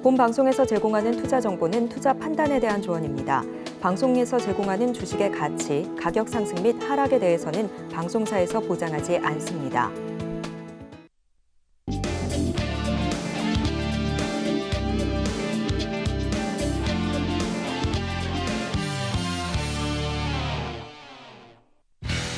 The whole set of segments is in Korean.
본 방송에서 제공하는 투자 정보는 투자 판단에 대한 조언입니다. 방송에서 제공하는 주식의 가치, 가격 상승 및 하락에 대해서는 방송사에서 보장하지 않습니다.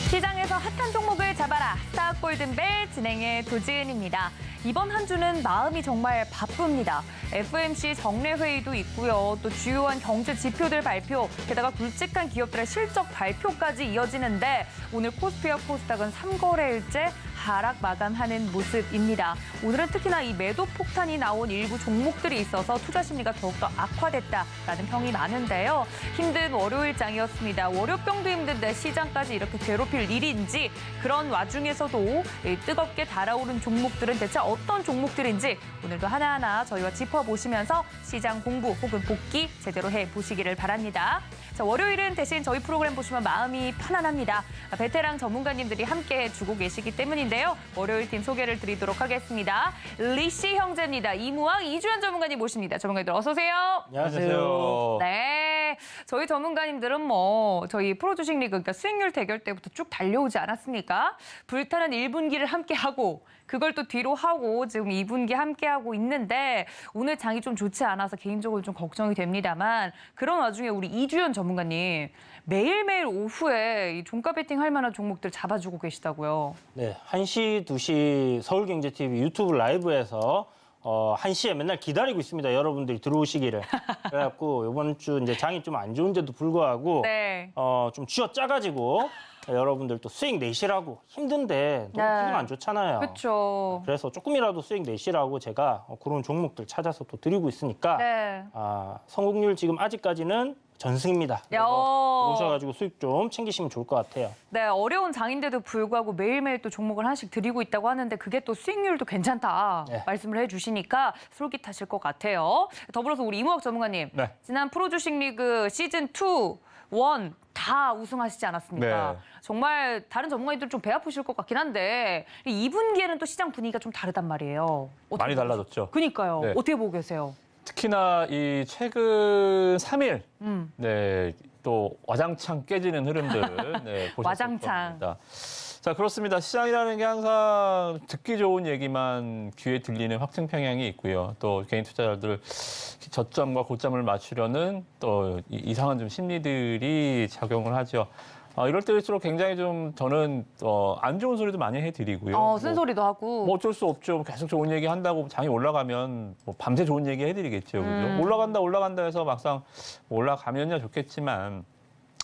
시장에서 핫한 종목을 잡아라. 스타트 골든벨 진행의 도지은입니다. 이번 한 주는 마음이 정말 바쁩니다. FOMC 정례회의도 있고요. 또 주요한 경제 지표들 발표, 게다가 굵직한 기업들의 실적 발표까지 이어지는데 오늘 코스피와 코스닥은 3거래일째 하락 마감하는 모습입니다. 오늘은 특히나 이 매도 폭탄이 나온 일부 종목들이 있어서 투자 심리가 더욱더 악화됐다라는 평이 많은데요. 힘든 월요일장이었습니다. 월요병도 힘든데 시장까지 이렇게 괴롭힐 일인지, 그런 와중에서도 뜨겁게 달아오른 종목들은 대체 어떤 종목들인지 오늘도 하나하나 저희와 짚어보시면서 시장 공부 혹은 복귀 제대로 해보시기를 바랍니다. 자, 월요일은 대신 저희 프로그램 보시면 마음이 편안합니다. 베테랑 전문가님들이 함께 해주고 계시기 때문인데요. 월요일 팀 소개를 드리도록 하겠습니다. 리씨 형제입니다. 이무왕, 이주연 전문가님 모십니다. 전문가님들 어서 오세요. 안녕하세요. 네, 저희 전문가님들은 저희 프로주식 리그, 그러니까 수익률 대결 때부터 쭉 달려오지 않았습니까? 불타는 1분기를 함께하고 그걸 또 뒤로 하고 지금 2분기 함께하고 있는데 오늘 장이 좀 좋지 않아서 개인적으로 좀 걱정이 됩니다만, 그런 와중에 우리 이주연 전문가님 매일매일 오후에 이 종가 베팅 할 만한 종목들 잡아주고 계시다고요. 네, 1시, 2시 서울경제TV 유튜브 라이브에서 1시에 맨날 기다리고 있습니다. 여러분들이 들어오시기를. 그래갖고 이번 주 이제 장이 좀 안 좋은데도 불구하고 네. 좀 쥐어 짜가지고 여러분들 또 수익 내시라고, 힘든데 너무 네. 기분 안 좋잖아요. 그렇죠. 그래서 조금이라도 수익 내시라고 제가 그런 종목들 찾아서 또 드리고 있으니까 네. 성공률 지금 아직까지는 전승입니다. 오셔가지고 수익 좀 챙기시면 좋을 것 같아요. 네, 어려운 장인데도 불구하고 매일매일 또 종목을 하나씩 드리고 있다고 하는데 그게 또 수익률도 괜찮다 네. 말씀을 해주시니까 솔깃하실 것 같아요. 더불어서 우리 이무학 전문가님, 네. 지난 프로주식 리그 시즌 2, 1 다 우승하시지 않았습니까? 네. 정말 다른 전문가님들 좀 배 아프실 것 같긴 한데 2분기에는 또 시장 분위기가 좀 다르단 말이에요. 많이 달라졌죠. 그러니까요. 네. 어떻게 보고 계세요? 특히나 이 최근 3일, 네, 또 와장창 깨지는 흐름들 네, 보셨을 와장창. 겁니다. 자, 그렇습니다. 시장이라는 게 항상 듣기 좋은 얘기만 귀에 들리는 확증 평향이 있고요. 또 개인 투자자들 저점과 고점을 맞추려는 또 이상한 좀 심리들이 작용을 하죠. 이럴 때일수록 굉장히 좀 저는 안 좋은 소리도 많이 해드리고요. 쓴소리도 하고. 뭐 어쩔 수 없죠. 계속 좋은 얘기 한다고 장이 올라가면 뭐 밤새 좋은 얘기 해드리겠죠. 그죠? 올라간다 해서 막상 올라가면야 좋겠지만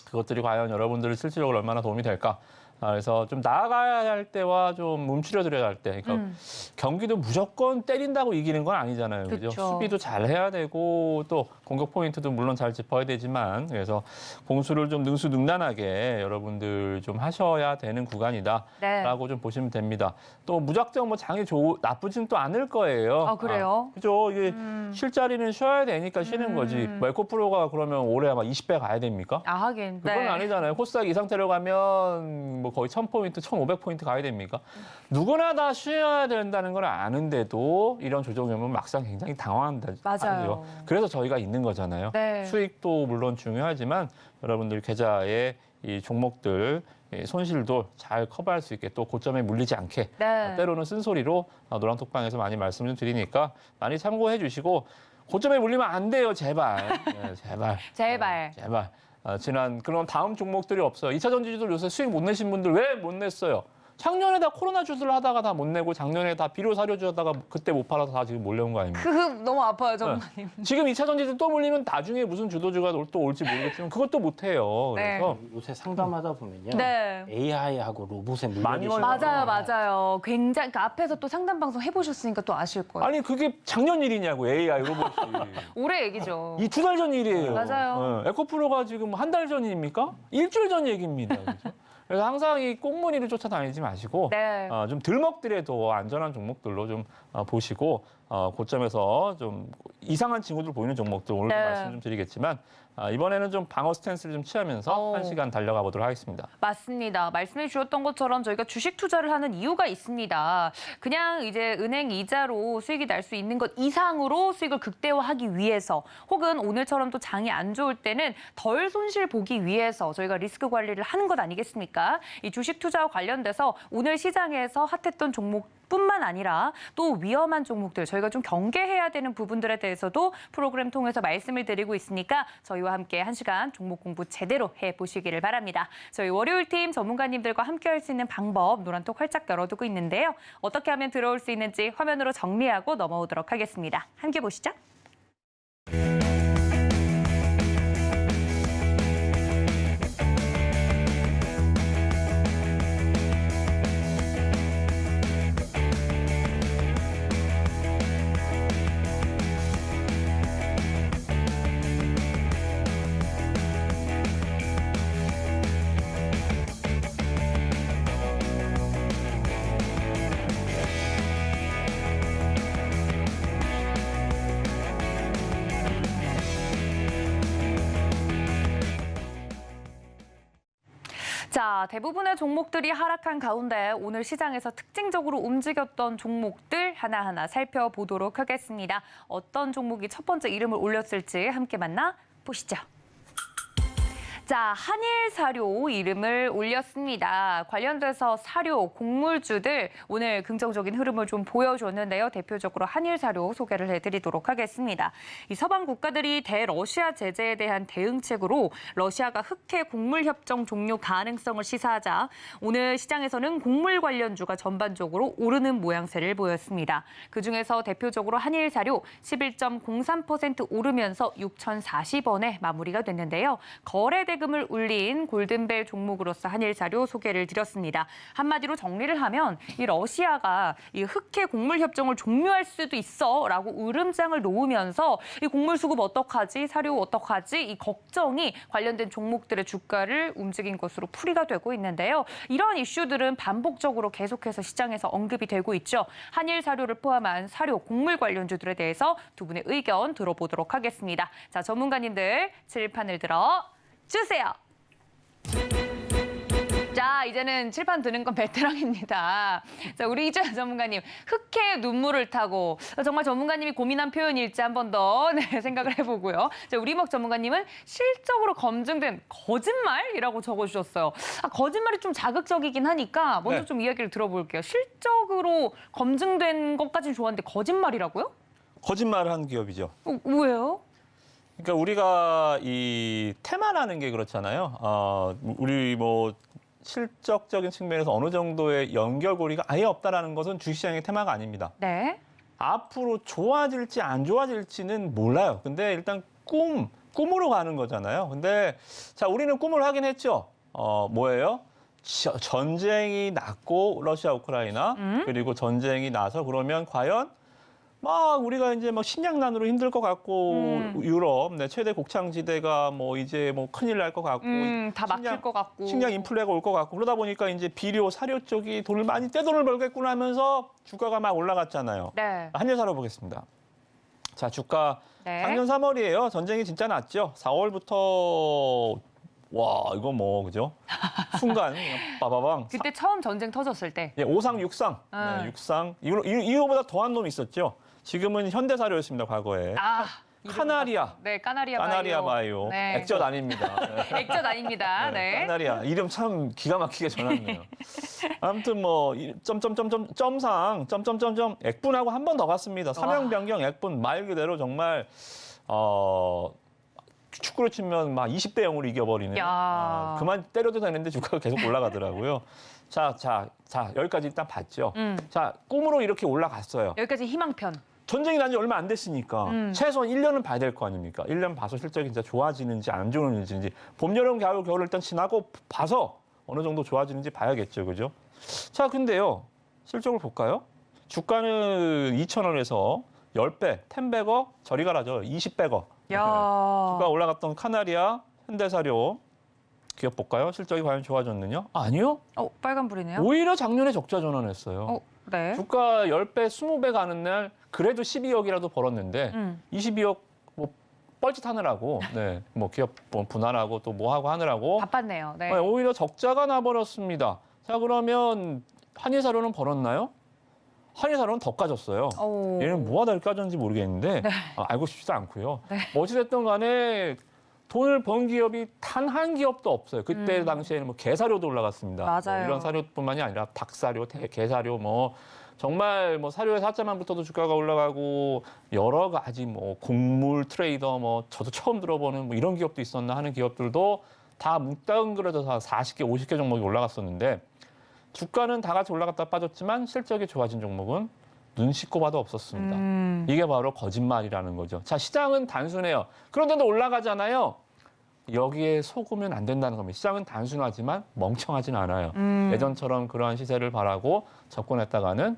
그것들이 과연 여러분들의 실질적으로 얼마나 도움이 될까? 그래서 좀 나아가야 할 때와 좀 움츠려들어야 할 때. 그러니까 경기도 무조건 때린다고 이기는 건 아니잖아요. 그죠? 그쵸. 수비도 잘 해야 되고 또 공격 포인트도 물론 잘 짚어야 되지만, 그래서 공수를 좀 능수능란하게 여러분들 좀 하셔야 되는 구간이다라고 좀 보시면 됩니다. 또 무작정 뭐 장이 나쁘진 또 않을 거예요. 그래요? 그죠? 이게 쉴 자리는 쉬어야 되니까 쉬는 거지. 뭐 에코프로가 그러면 올해 막 20배 가야 됩니까? 하긴. 그건 네. 아니잖아요. 코스닥 이 상태로 가면 뭐 거의 1000포인트, 1500포인트 가야 됩니까? 누구나 다 쉬어야 된다는 걸 아는데도 이런 조정이면 막상 굉장히 당황한다. 맞아요. 그래서 저희가 있는 거잖아요. 네. 수익도 물론 중요하지만 여러분들 계좌의 이 종목들 손실도 잘 커버할 수 있게, 또 고점에 물리지 않게 네. 때로는 쓴소리로 노란톡방에서 많이 말씀 좀 드리니까 많이 참고해 주시고, 고점에 물리면 안 돼요. 제발. 네, 제발. 제발. 제발. 지난 그런 다음 종목들이 없어요. 2차 전지주들 요새 수익 못 내신 분들 왜 못 냈어요? 작년에 다 코로나 주스를 하다가 다 못 내고, 작년에 다 비료 사료 주다가 그때 못 팔아서 다 지금 몰려온 거 아닙니까? 너무 아파요, 전문가님. 지금 2차 전지들 또 물리면 나중에 무슨 주도주가 또 올지 모르겠지만 그것도 못 해요. 네. 그래서 요새 상담하다 보면요. 네. AI하고 로봇에 많이 물려 맞아요. 굉장히, 그러니까 앞에서 또 상담 방송 해보셨으니까 또 아실 거예요. 아니 그게 작년 일이냐고, AI 로봇이. 올해 얘기죠. 이 2달 전 일이에요. 맞아요. 에코프로가 지금 한 달 전입니까? 일주일 전 얘기입니다. 그렇죠? 그래서 항상 이 꽁무니를 쫓아다니지 마시고 네. 좀 들먹더라도 안전한 종목들로 좀 보시고 고점에서 좀 이상한 징후들 보이는 종목들 오늘도 네. 말씀 좀 드리겠지만 이번에는 좀 방어 스탠스를 좀 취하면서 1시간 달려가 보도록 하겠습니다. 맞습니다. 말씀해 주셨던 것처럼 저희가 주식 투자를 하는 이유가 있습니다. 그냥 이제 은행 이자로 수익이 날 수 있는 것 이상으로 수익을 극대화하기 위해서 혹은 오늘처럼 또 장이 안 좋을 때는 덜 손실 보기 위해서 저희가 리스크 관리를 하는 것 아니겠습니까? 이 주식 투자와 관련돼서 오늘 시장에서 핫했던 종목뿐만 아니라 또 위험한 종목들 저희가 좀 경계해야 되는 부분들에 대해서도 프로그램 통해서 말씀을 드리고 있으니까 저희와 함께 1시간 종목 공부 제대로 해보시기를 바랍니다. 저희 월요일팀 전문가님들과 함께 할 수 있는 방법 노란톡 활짝 열어두고 있는데요. 어떻게 하면 들어올 수 있는지 화면으로 정리하고 넘어오도록 하겠습니다. 함께 보시죠. 자, 대부분의 종목들이 하락한 가운데 오늘 시장에서 특징적으로 움직였던 종목들 하나하나 살펴보도록 하겠습니다. 어떤 종목이 첫 번째 이름을 올렸을지 함께 만나보시죠. 자, 한일사료 이름을 올렸습니다. 관련돼서 사료, 곡물주들 오늘 긍정적인 흐름을 좀 보여줬는데요. 대표적으로 한일사료 소개를 해드리도록 하겠습니다. 이 서방 국가들이 대러시아 제재에 대한 대응책으로 러시아가 흑해 곡물 협정 종료 가능성을 시사하자 오늘 시장에서는 곡물 관련주가 전반적으로 오르는 모양새를 보였습니다. 그중에서 대표적으로 한일사료 11.03% 오르면서 6,040원에 마무리가 됐는데요. 거래 대금을 울린 골든벨 종목으로서 한일사료 소개를 드렸습니다. 한마디로 정리를 하면 이 러시아가 이 흑해 곡물 협정을 종료할 수도 있어라고 으름장을 놓으면서 이 곡물 수급 어떡하지, 사료 어떡하지 이 걱정이 관련된 종목들의 주가를 움직인 것으로 풀이가 되고 있는데요. 이런 이슈들은 반복적으로 계속해서 시장에서 언급이 되고 있죠. 한일사료를 포함한 사료, 곡물 관련주들에 대해서 두 분의 의견 들어보도록 하겠습니다. 자, 전문가님들 칠판을 들어 주세요. 자, 이제는 칠판 드는 건 베테랑입니다. 자, 우리 이주연 전문가님, 흑해 눈물을 타고 정말 전문가님이 고민한 표현일지 한 번 더 생각을 해보고요. 자, 우리목 전문가님은 실적으로 검증된 거짓말이라고 적어주셨어요. 거짓말이 좀 자극적이긴 하니까 먼저 네. 좀 이야기를 들어볼게요. 실적으로 검증된 것까지는 좋았는데 거짓말이라고요? 거짓말을 한 기업이죠. 왜요? 그러니까 우리가 이 테마라는 게 그렇잖아요. 우리 뭐 실적적인 측면에서 어느 정도의 연결고리가 아예 없다라는 것은 주식시장의 테마가 아닙니다. 네. 앞으로 좋아질지 안 좋아질지는 몰라요. 근데 일단 꿈으로 가는 거잖아요. 근데 자, 우리는 꿈을 하긴 했죠. 뭐예요? 전쟁이 났고 러시아 우크라이나 그리고 전쟁이 나서 그러면 과연 막 우리가 이제 막 식량난으로 힘들 것 같고 유럽 최대 곡창지대가 뭐 이제 뭐 큰일 날 것 같고 다 막힐 것 같고 식량 인플레가 올 것 같고 그러다 보니까 이제 비료 사료 쪽이 돈을 많이 떼돈을 벌겠구나 하면서 주가가 막 올라갔잖아요. 네. 한일사료 보겠습니다. 자, 주가 네. 작년 3월이에요. 전쟁이 진짜 났죠. 4월부터 와, 이거 뭐 그죠? 순간 그냥 빠바방. 그때 처음 전쟁 터졌을 때. 예, 5상 6상. 네, 6상. 이거보다 더한 놈이 있었죠. 지금은 현대사료였습니다, 과거에. 카나리아. 네, 까나리아 바이오. 네. 액젓 아닙니다. 네. 액젓 아닙니다. 네. 카나리아. 이름 참 기가 막히게 전놨네요. 아무튼 뭐 점상 액분하고 한 번 더 갔습니다. 사명 변경 액분 말 그대로 정말 축구로 치면 막 20대 0으로 이겨버리는. 그만 때려도 되는데 주가가 계속 올라가더라고요. 자, 여기까지 일단 봤죠. 자, 꿈으로 이렇게 올라갔어요. 여기까지 희망편. 전쟁이 난 지 얼마 안 됐으니까 최소한 1년은 봐야 될 거 아닙니까? 1년 봐서 실적이 진짜 좋아지는지 안 좋아지는지 봄, 여름, 겨울을 일단 지나고 봐서 어느 정도 좋아지는지 봐야겠죠. 그죠? 자, 근데요. 실적을 볼까요? 주가는 2,000원에서 10배, 10배거 저리 가라죠. 20배거. 주가 올라갔던 카나리아, 현대사료 기업 볼까요? 실적이 과연 좋아졌느냐? 아니요. 빨간불이네요. 오히려 작년에 적자 전환했어요. 네. 주가 10배, 20배 가는 날 그래도 12억이라도 벌었는데 22억 뭐 뻘짓하느라고 뭐 기업 뭐 분할하고 또 뭐 하고 하느라고 바빴네요. 네. 오히려 적자가 나버렸습니다. 자, 그러면 한일사료는 벌었나요? 한일사료는 더 까졌어요. 오. 얘는 뭐가 더 까졌는지 모르겠는데 알고 싶지도 않고요. 뭐 어찌됐든 간에 돈을 번 기업이 단 한 기업도 없어요. 그때 당시에는 뭐 게사료도 올라갔습니다. 맞아요. 뭐 이런 사료뿐만이 아니라 닭사료, 게사료 뭐 정말 뭐 사료의 사자만부터도 주가가 올라가고 여러 가지 뭐 곡물 트레이더 뭐 저도 처음 들어보는 뭐 이런 기업도 있었나 하는 기업들도 다 뭉뚱그려져서 40개, 50개 종목이 올라갔었는데 주가는 다 같이 올라갔다 빠졌지만 실적이 좋아진 종목은 눈 씻고 봐도 없었습니다. 이게 바로 거짓말이라는 거죠. 자, 시장은 단순해요. 그런데도 올라가잖아요. 여기에 속으면 안 된다는 겁니다. 시장은 단순하지만 멍청하진 않아요. 예전처럼 그러한 시세를 바라고 접근했다가는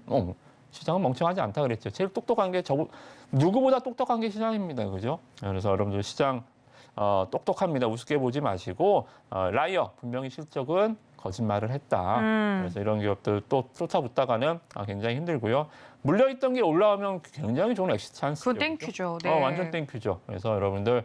시장은 멍청하지 않다 그랬죠. 제일 똑똑한 게 누구보다 똑똑한 게 시장입니다. 그죠? 그래서 여러분들 시장 똑똑합니다. 우습게 보지 마시고 라이어 분명히 실적은 거짓말을 했다. 그래서 이런 기업들 또 쫓아붙다가는 굉장히 힘들고요. 물려있던 게 올라오면 굉장히 좋은 엑시트 찬스. 그건 땡큐죠. 네. 완전 땡큐죠. 그래서 여러분들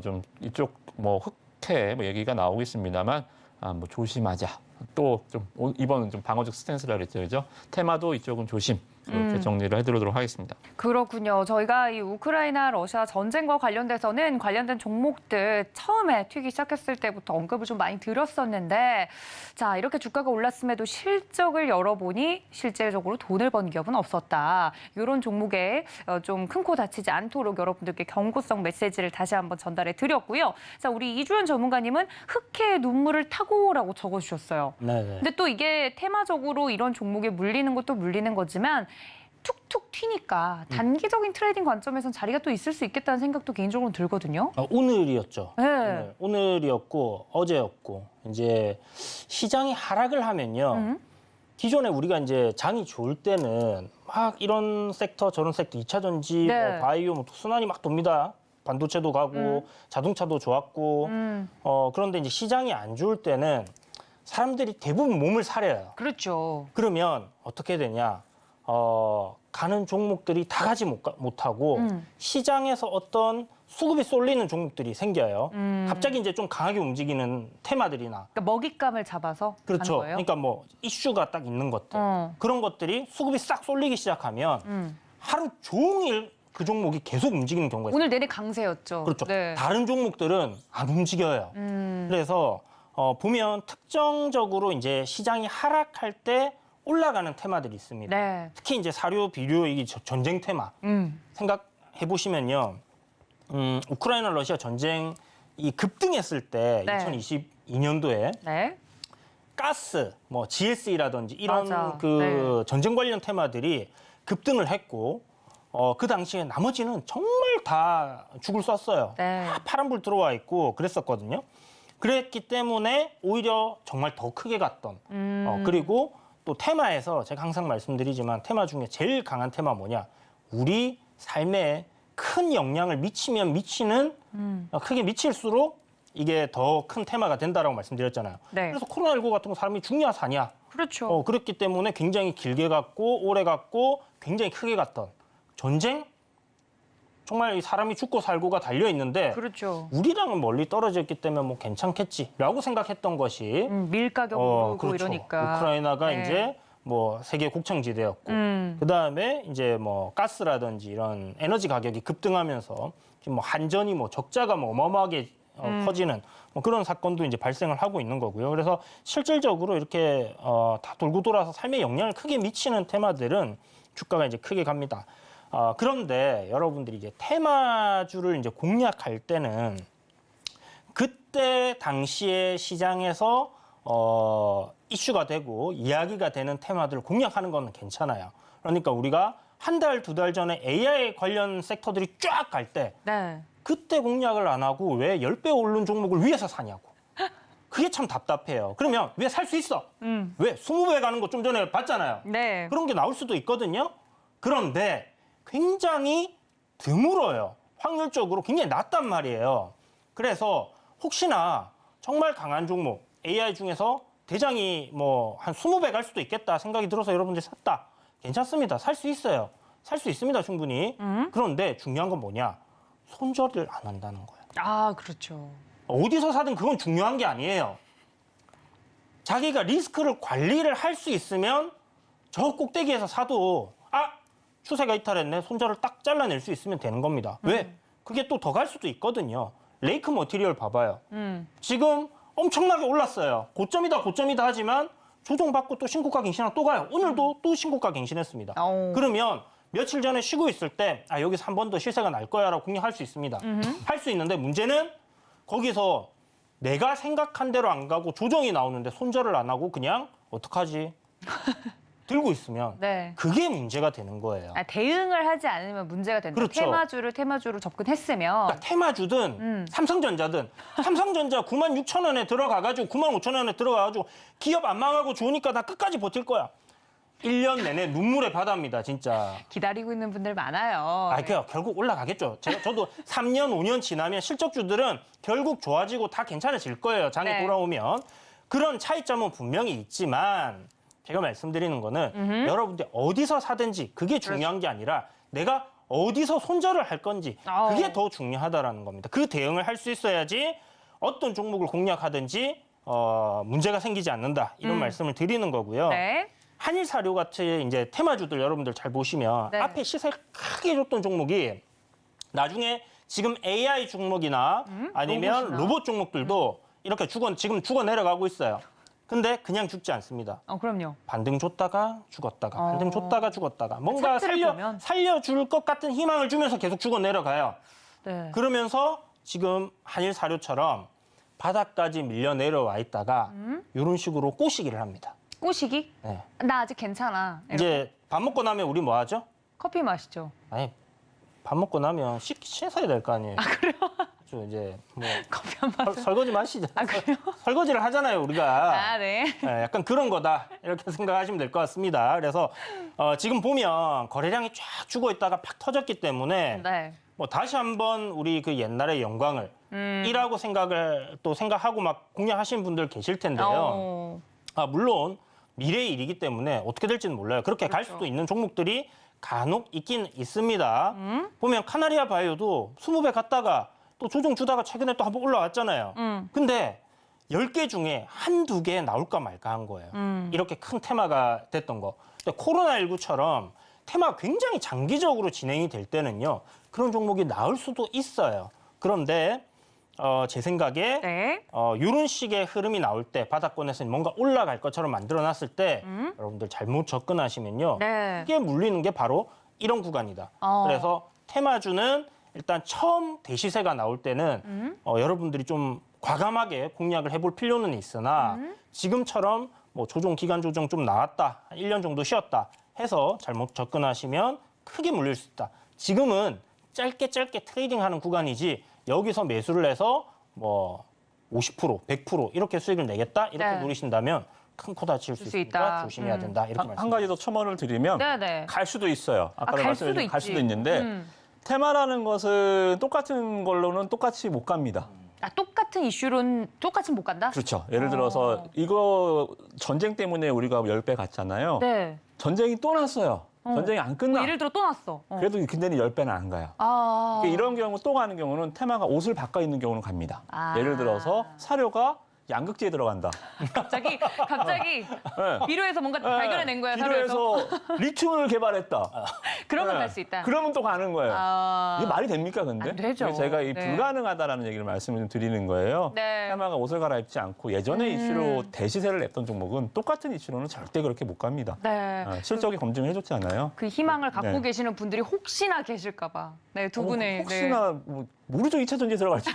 좀 이쪽 뭐 흑해 뭐 얘기가 나오겠습니다만 뭐 조심하자. 또 좀 이번은 좀 방어적 스탠스라 그랬죠, 그죠? 테마도 이쪽은 조심. 이렇게 정리를 해드리도록 하겠습니다. 그렇군요. 저희가 이 우크라이나 러시아 전쟁과 관련돼서는 관련된 종목들 처음에 튀기 시작했을 때부터 언급을 좀 많이 드렸었는데 자 이렇게 주가가 올랐음에도 실적을 열어보니 실제적으로 돈을 번 기업은 없었다. 이런 종목에 좀 큰 코 다치지 않도록 여러분들께 경고성 메시지를 다시 한번 전달해 드렸고요. 자 우리 이주연 전문가님은 흑해의 눈물을 타고라고 적어주셨어요. 네. 근데 또 이게 테마적으로 이런 종목에 물리는 것도 물리는 거지만 툭툭 튀니까 단기적인 트레이딩 관점에선 자리가 또 있을 수 있겠다는 생각도 개인적으로 들거든요. 오늘이었죠. 네. 오늘이었고 어제였고 이제 시장이 하락을 하면요. 기존에 우리가 이제 장이 좋을 때는 막 이런 섹터 저런 섹터 2차 전지, 네. 뭐 바이오 뭐 순환이 막 돕니다. 반도체도 가고 자동차도 좋았고 그런데 이제 시장이 안 좋을 때는 사람들이 대부분 몸을 사려요. 그렇죠. 그러면 어떻게 되냐? 가는 종목들이 다 가지 못하고 시장에서 어떤 수급이 쏠리는 종목들이 생겨요. 갑자기 이제 좀 강하게 움직이는 테마들이나 그러니까 먹잇감을 잡아서 그렇죠. 하는 거예요? 그러니까 뭐 이슈가 딱 있는 것들 그런 것들이 수급이 싹 쏠리기 시작하면 하루 종일 그 종목이 계속 움직이는 경우가 있어요. 오늘 내내 강세였죠. 그렇죠. 네. 다른 종목들은 안 움직여요. 그래서 보면 특정적으로 이제 시장이 하락할 때 올라가는 테마들이 있습니다. 네. 특히 이제 사료, 비료, 이 전쟁 테마 생각해 보시면요. 우크라이나 러시아 전쟁이 급등했을 때 네. 2022년도에 네. 가스, 뭐 GS라든지 이런 맞아. 그 전쟁 관련 테마들이 급등을 했고 그 당시에 나머지는 정말 다 죽을 쐈어요. 네. 다 파란불 들어와 있고 그랬었거든요. 그랬기 때문에 오히려 정말 더 크게 갔던 그리고 또 테마에서 제가 항상 말씀드리지만 테마 중에 제일 강한 테마 뭐냐? 우리 삶에 큰 영향을 미치면 미치는 크게 미칠수록 이게 더 큰 테마가 된다라고 말씀드렸잖아요. 네. 그래서 코로나19 같은 거 사람이 죽냐 사냐 그렇죠. 그렇기 때문에 굉장히 길게 갔고 오래 갔고 굉장히 크게 갔던 전쟁 정말 사람이 죽고 살고가 달려 있는데 그렇죠. 우리랑은 멀리 떨어져 있기 때문에 뭐 괜찮겠지라고 생각했던 것이 밀가격 오르고 그렇죠. 이러니까. 우크라이나가 네. 이제 뭐 세계 곡창지대였고 그다음에 이제 뭐 가스라든지 이런 에너지 가격이 급등하면서 지금 뭐 한전이 뭐 적자가 뭐 어마어마하게 커지는 뭐 그런 사건도 이제 발생을 하고 있는 거고요. 그래서 실질적으로 이렇게 다 돌고 돌아서 삶에 영향을 크게 미치는 테마들은 주가가 이제 크게 갑니다. 그런데 여러분들이 이제 테마주를 이제 공략할 때는 그때 당시에 시장에서 이슈가 되고 이야기가 되는 테마들을 공략하는 건 괜찮아요. 그러니까 우리가 한 달, 두 달 전에 AI 관련 섹터들이 쫙 갈 때 네. 그때 공략을 안 하고 왜 10배 오른 종목을 위에서 사냐고. 그게 참 답답해요. 그러면 왜 살 수 있어? 왜 20배 가는 거 좀 전에 봤잖아요. 네. 그런 게 나올 수도 있거든요. 그런데 굉장히 드물어요. 확률적으로 굉장히 낮단 말이에요. 그래서 혹시나 정말 강한 종목 AI 중에서 대장이 뭐 한 20배 갈 수도 있겠다 생각이 들어서 여러분들이 샀다. 괜찮습니다. 살 수 있어요. 살 수 있습니다, 충분히. 그런데 중요한 건 뭐냐? 손절을 안 한다는 거예요. 아, 그렇죠. 어디서 사든 그건 중요한 게 아니에요. 자기가 리스크를 관리를 할 수 있으면 저 꼭대기에서 사도 추세가 이탈했네. 손절을 딱 잘라낼 수 있으면 되는 겁니다. 왜? 그게 또 더 갈 수도 있거든요. 레이크 머티리얼 봐봐요. 지금 엄청나게 올랐어요. 고점이다 하지만 조정받고 또 신고가 갱신하고 또 가요. 오늘도 또 신고가 갱신했습니다. 그러면 며칠 전에 쉬고 있을 때 여기서 한 번 더 시세가 날 거야 라고 공략할 수 있습니다. 할 수 있는데 문제는 거기서 내가 생각한 대로 안 가고 조정이 나오는데 손절을 안 하고 그냥 어떡하지? 들고 있으면 네. 그게 문제가 되는 거예요. 대응을 하지 않으면 문제가 된다. 그렇죠. 테마주로 접근했으면. 그러니까 테마주든 삼성전자든 삼성전자 96,000원에 들어가가지고 95,000원에 들어가가지고 기업 안 망하고 좋으니까 다 끝까지 버틸 거야. 1년 내내 눈물의 바다입니다, 진짜. 기다리고 있는 분들 많아요. 결국 올라가겠죠. 저도 3년, 5년 지나면 실적주들은 결국 좋아지고 다 괜찮아질 거예요. 장이 네. 돌아오면. 그런 차이점은 분명히 있지만 제가 말씀드리는 거는 여러분들 어디서 사든지 그게 중요한 게 아니라 내가 어디서 손절을 할 건지 그게 더 중요하다라는 겁니다. 그 대응을 할 수 있어야지 어떤 종목을 공략하든지 문제가 생기지 않는다. 이런 말씀을 드리는 거고요. 네. 한일사료 같이 이제 테마주들 여러분들 잘 보시면 네. 앞에 시세 크게 줬던 종목이 나중에 지금 AI 종목이나 아니면 로봇이나. 로봇 종목들도 이렇게 지금 죽어 내려가고 있어요. 근데 그냥 죽지 않습니다. 그럼요. 반등 줬다가 죽었다가 반등 줬다가 죽었다가 뭔가 차트를 보면. 살려줄 것 같은 희망을 주면서 계속 죽어 내려가요. 네. 그러면서 지금 한일사료처럼 바닥까지 밀려 내려와 있다가 이런 식으로 꼬시기를 합니다. 꼬시기? 네. 나 아직 괜찮아. 이렇게. 이제 밥 먹고 나면 우리 뭐 하죠? 커피 마시죠. 아니 밥 먹고 나면 씻어야 될 거 아니에요. 그래요? 저 이제 뭐 커피 한 마시. 설거지 마시잖아요. 그래요? 설거지를 하잖아요, 우리가. 네. 네, 약간 그런 거다 이렇게 생각하시면 될 것 같습니다. 그래서 지금 보면 거래량이 쫙 죽어 있다가 팍 터졌기 때문에 네. 뭐 다시 한번 우리 그 옛날의 영광을 이라고 생각하고 막 공략하시는 분들 계실 텐데요. 물론 미래의 일이기 때문에 어떻게 될지는 몰라요. 그렇게 갈 수도 있는 종목들이 간혹 있긴 있습니다. 보면 카나리아 바이오도 20배 갔다가 또 조정 주다가 최근에 또 한번 올라왔잖아요. 근데 10개 중에 한두 개 나올까 말까 한 거예요. 이렇게 큰 테마가 됐던 거. 근데 코로나19처럼 테마가 굉장히 장기적으로 진행이 될 때는요. 그런 종목이 나올 수도 있어요. 그런데 제 생각에 네. 이런 식의 흐름이 나올 때 바닥권에서 뭔가 올라갈 것처럼 만들어놨을 때 여러분들 잘못 접근하시면요. 네. 크게 물리는 게 바로 이런 구간이다. 그래서 테마주는 일단 처음 대시세가 나올 때는 여러분들이 좀 과감하게 공략을 해볼 필요는 있으나 지금처럼 뭐 기간 조정 좀 나왔다, 1년 정도 쉬었다 해서 잘못 접근하시면 크게 물릴 수 있다. 지금은 짧게 트레이딩하는 구간이지 여기서 매수를 해서 뭐 50%, 100% 이렇게 수익을 내겠다 이렇게 네. 노리신다면 큰 코 다칠 수 있으니까 있다. 조심해야 된다 이렇게 한 가지 더 첨언을 드리면 네네. 갈 수도 있어요. 아까 갈 말씀드린 수도 갈 있지. 수도 있는데 테마라는 것은 똑같은 걸로는 똑같이 못 갑니다. 똑같은 이슈로는 똑같이 못 간다? 그렇죠. 예를 들어서 이거 전쟁 때문에 우리가 10배 갔잖아요. 네. 전쟁이 또 났어요. 전쟁이 안 끝나. 예를 들어 또 났어. 그래도 근데는 10배는 안 가요. 아. 그러니까 이런 경우 또 가는 경우는 테마가 옷을 바꿔 입는 경우는 갑니다. 아. 예를 들어서 사료가 양극재에 들어간다. 갑자기 네. 비료에서 뭔가 발견해낸 거야, 사료에서. 비료에서 리튬을 개발했다. 그러면 네. 갈 수 있다. 그러면 또 가는 거예요. 아. 이게 말이 됩니까, 근데? 안 되죠. 이게 제가 네. 불가능하다라는 얘기를 말씀을 드리는 거예요. 네. 테마가 옷을 갈아입지 않고 예전의 이슈로 대시세를 냈던 종목은 똑같은 이슈로는 절대 그렇게 못 갑니다. 네. 실적이 검증을 해줬잖아요. 그 희망을 갖고 네. 계시는 분들이 혹시나 계실까 봐. 네, 두 분의 혹시나 모르죠, 2차 전지에 들어갈지.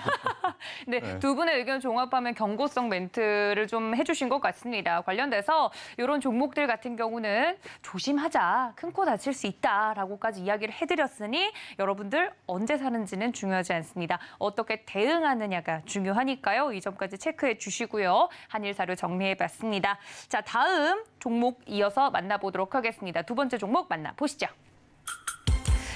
네, 두 분의 의견 종합하면 경고성 멘트를 좀 해주신 것 같습니다. 관련돼서 이런 종목들 같은 경우는 조심하자, 큰 코 다칠 수 있다라고까지 이야기를 해드렸으니 여러분들 언제 사는지는 중요하지 않습니다. 어떻게 대응하느냐가 중요하니까요. 이 점까지 체크해 주시고요. 한일사료 정리해봤습니다. 자, 다음 종목 이어서 만나보도록 하겠습니다. 두 번째 종목 만나보시죠.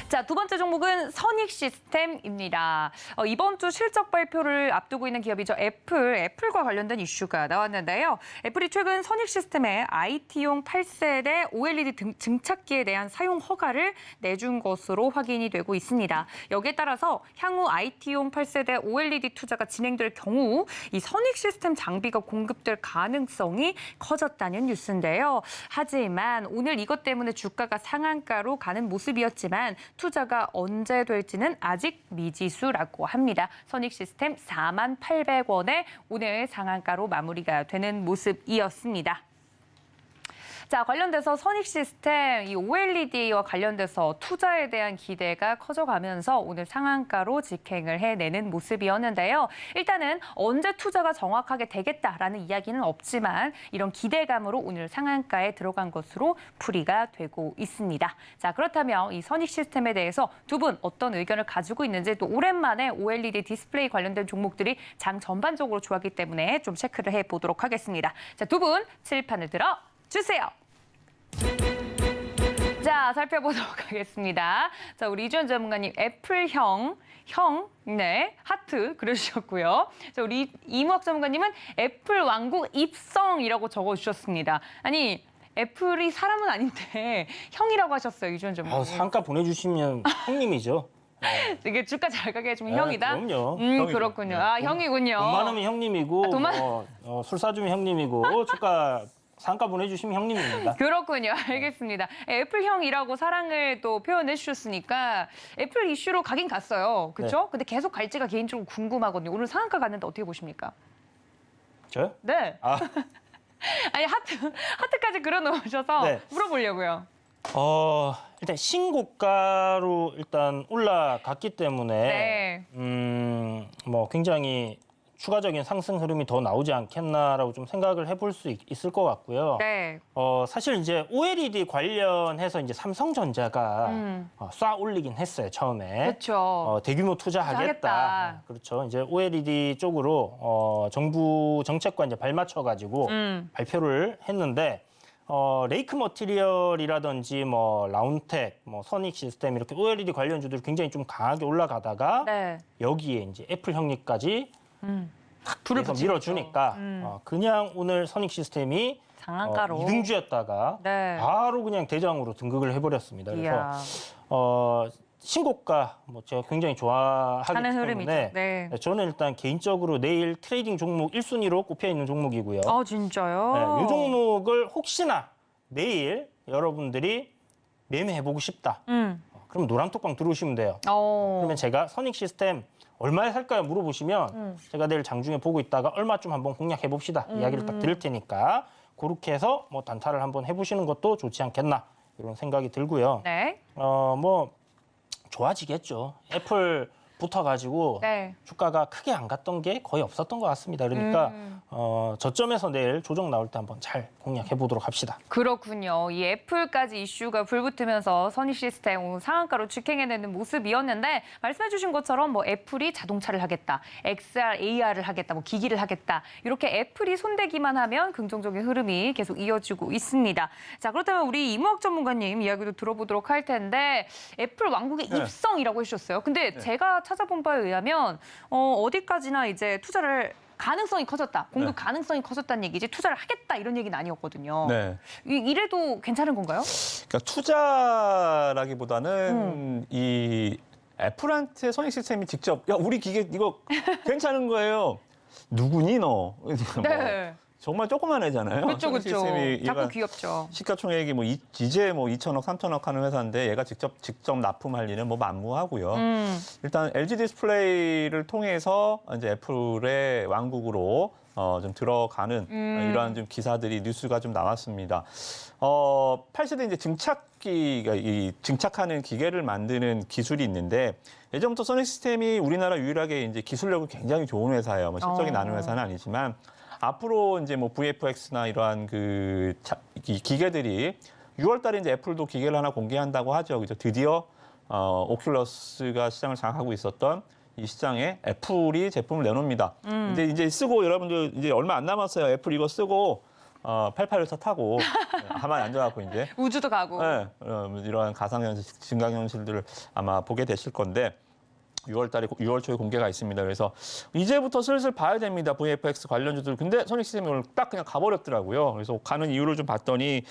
자, 두 번째 종목은 선익 시스템입니다. 이번 주 실적 발표를 앞두고 있는 기업이죠. 애플과 관련된 이슈가 나왔는데요. 애플이 최근 선익 시스템에 IT용 8세대 OLED 증착기에 대한 사용 허가를 내준 것으로 확인이 되고 있습니다. 여기에 따라서 향후 IT용 8세대 OLED 투자가 진행될 경우 이 선익 시스템 장비가 공급될 가능성이 커졌다는 뉴스인데요. 하지만 오늘 이것 때문에 주가가 상한가로 가는 모습이었지만 투자가 언제 될지는 아직 미지수라고 합니다. 선익 시스템 48,800원에 오늘 상한가로 마무리가 되는 모습이었습니다. 자, 관련돼서 선익 시스템, 이 OLED와 관련돼서 투자에 대한 기대가 커져가면서 오늘 상한가로 직행을 해내는 모습이었는데요. 일단은 언제 투자가 정확하게 되겠다라는 이야기는 없지만 이런 기대감으로 오늘 상한가에 들어간 것으로 풀이가 되고 있습니다. 자, 그렇다면 이 선익 시스템에 대해서 두 분 어떤 의견을 가지고 있는지 또 오랜만에 OLED 디스플레이 관련된 종목들이 장 전반적으로 좋았기 때문에 좀 체크를 해보도록 하겠습니다. 자, 두 분 칠판을 들어 주세요. 자, 살펴보도록 하겠습니다. 자, 우리 이주연 전문가님, 애플형, 네, 하트 그려주셨고요. 자, 우리 이무학 전문가님은 애플 왕국 입성이라고 적어주셨습니다. 아니, 애플이 사람은 아닌데 형이라고 하셨어요, 이주연 전문가님. 상가 보내주시면 형님이죠. 이게 주가 잘 가게 해주면 네, 형이다? 그럼요. 그렇군요. 아, 형이군요. 돈 많으면 형님이고, 돈 술 사주면 형님이고, 주가 상가 보내주시면 형님입니다. 그렇군요. 알겠습니다. 애플형이라고 사랑을 또 표현해 주셨으니까 애플 이슈로 가긴 갔어요. 그렇죠? 네. 근데 계속 갈지가 개인적으로 궁금하거든요. 오늘 상한가 갔는데 어떻게 보십니까? 저요? 네. 아, 아니 하트까지 그려놓으셔서 네. 물어보려고요. 일단 신고가로 일단 올라갔기 때문에 네. 뭐 굉장히 추가적인 상승 흐름이 더 나오지 않겠나라고 좀 생각을 해볼 수 있을 것 같고요. 네. 사실 이제 OLED 관련해서 이제 삼성전자가 쏴 올리긴 했어요, 처음에. 그렇죠. 대규모 투자하겠다. 투자하겠다. 그렇죠. 이제 OLED 쪽으로 정부 정책과 이제 발맞춰가지고 발표를 했는데 레이크 머티리얼이라든지 뭐 라운텍, 뭐 선익 시스템 이렇게 OLED 관련주들이 굉장히 좀 강하게 올라가다가 네. 여기에 이제 애플 형리까지 불을 그래서 붙이는 밀어주니까 그냥 오늘 선익 시스템이 상한가로. 2등주였다가 네. 바로 그냥 대장으로 등극을 해버렸습니다. 그래서 이야. 신고가 뭐 제가 굉장히 좋아하기 하는 때문에 흐름이죠. 네. 저는 일단 개인적으로 내일 트레이딩 종목 1순위로 꼽혀 있는 종목이고요. 아, 진짜요? 네, 이 종목을 혹시나 내일 여러분들이 매매해보고 싶다. 그럼 노란톡방 들어오시면 돼요. 그러면 제가 선익 시스템 얼마에 살까요? 물어보시면 제가 내일 장중에 보고 있다가 얼마쯤 한번 공략해 봅시다. 이야기를 딱 드릴 테니까 그렇게 해서 뭐 단타를 한번 해보시는 것도 좋지 않겠나 이런 생각이 들고요. 네. 뭐 좋아지겠죠. 애플 붙어가지고 네. 주가가 크게 안 갔던 게 거의 없었던 것 같습니다. 그러니까 저점에서 내일 조정 나올 때 한번 잘 공략해 보도록 합시다. 그렇군요. 이 애플까지 이슈가 불붙으면서 선익 시스템 오늘 상한가로 직행해내는 모습이었는데 말씀해 주신 것처럼 뭐 애플이 자동차를 하겠다, XR, AR을 하겠다, 뭐 기기를 하겠다 이렇게 애플이 손대기만 하면 긍정적인 흐름이 계속 이어지고 있습니다. 자, 그렇다면 우리 이무학 전문가님 이야기도 들어보도록 할 텐데 애플 왕국의 네. 입성이라고 해주셨어요. 근데 제가 찾아본 바에 의하면 어디까지나 이제 투자를 가능성이 커졌다, 공급 네. 가능성이 커졌다는 얘기지 투자를 하겠다 이런 얘기는 아니었거든요. 네. 이래도 괜찮은 건가요? 그러니까 투자라기보다는 이 애플한테 선익 시스템이 직접 야 우리 기계 이거 괜찮은 거예요. 누구니 너? 네. 정말 조그만 애잖아요. 그렇죠, 선익 그렇죠. 시스템이 자꾸 얘가 귀엽죠. 시가총액이 뭐 이제 뭐 2천억, 3천억 하는 회사인데 얘가 직접 납품할 일은 뭐 만무하고요. 일단 LG 디스플레이를 통해서 이제 애플의 왕국으로 좀 들어가는 이러한 좀 기사들이 뉴스가 좀 나왔습니다. 8세대 이제 증착기가 이 증착하는 기계를 만드는 기술이 있는데 예전부터 선익 시스템이 우리나라 유일하게 이제 기술력이 굉장히 좋은 회사예요. 뭐 실적이 나는 회사는 아니지만 앞으로 이제 뭐 VFX나 이러한 이 기계들이 6월달에 이제 애플도 기계를 하나 공개한다고 하죠. 그죠? 드디어 오큘러스가 시장을 장악하고 있었던 이 시장에 애플이 제품을 내놓습니다. 근데 이제 쓰고 여러분들 이제 얼마 안 남았어요. 애플 이거 쓰고 8814 타고 가만히 앉아갖고 이제 우주도 가고. 네, 이러한 가상현실, 증강현실들을 아마 보게 되실 건데 6월 초에 공개가 있습니다. 그래서 이제부터 슬슬 봐야 됩니다. VFX 관련주들. 근데 선익시스템이 오늘 딱 그냥 가버렸더라고요. 그래서 가는 이유를 좀 봤더니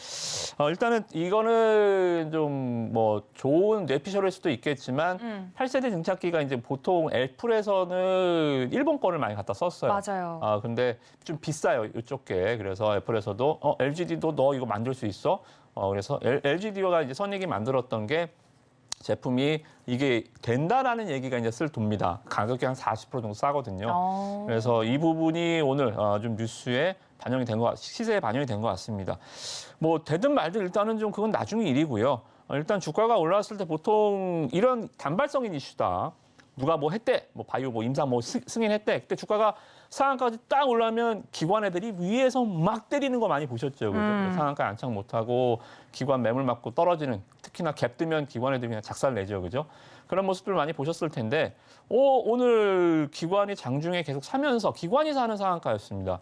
일단은 이거는 좀 뭐 좋은 뇌피셜일 수도 있겠지만 8세대 증착기가 이제 보통 애플에서는 일본 거를 많이 갖다 썼어요. 맞아요. 근데 좀 비싸요. 이쪽게. 그래서 애플에서도 LGD도 너 이거 만들 수 있어? 그래서 LGD가 이제 선익이 만들었던 게 제품이 이게 된다라는 얘기가 이제 쓸 돕니다. 가격이 한 40% 정도 싸거든요. 그래서 이 부분이 오늘 좀 뉴스에 반영이 된 것, 시세에 반영이 된 것 같습니다. 뭐 되든 말든 일단은 좀 그건 나중에 일이고요. 일단 주가가 올라왔을 때 보통 이런 단발성인 이슈다. 누가 뭐 했대, 뭐 바이오, 뭐 임상 뭐 승인했대. 그때 주가가 상한가까지 딱 올라오면 기관 애들이 위에서 막 때리는 거 많이 보셨죠, 그죠? 상한가 안착 못하고 기관 매물 맞고 떨어지는, 특히나 갭 뜨면 기관 애들이 그냥 작살 내죠, 그죠? 그런 모습들 많이 보셨을 텐데, 오늘 기관이 장중에 계속 사면서 기관이 사는 상한가였습니다.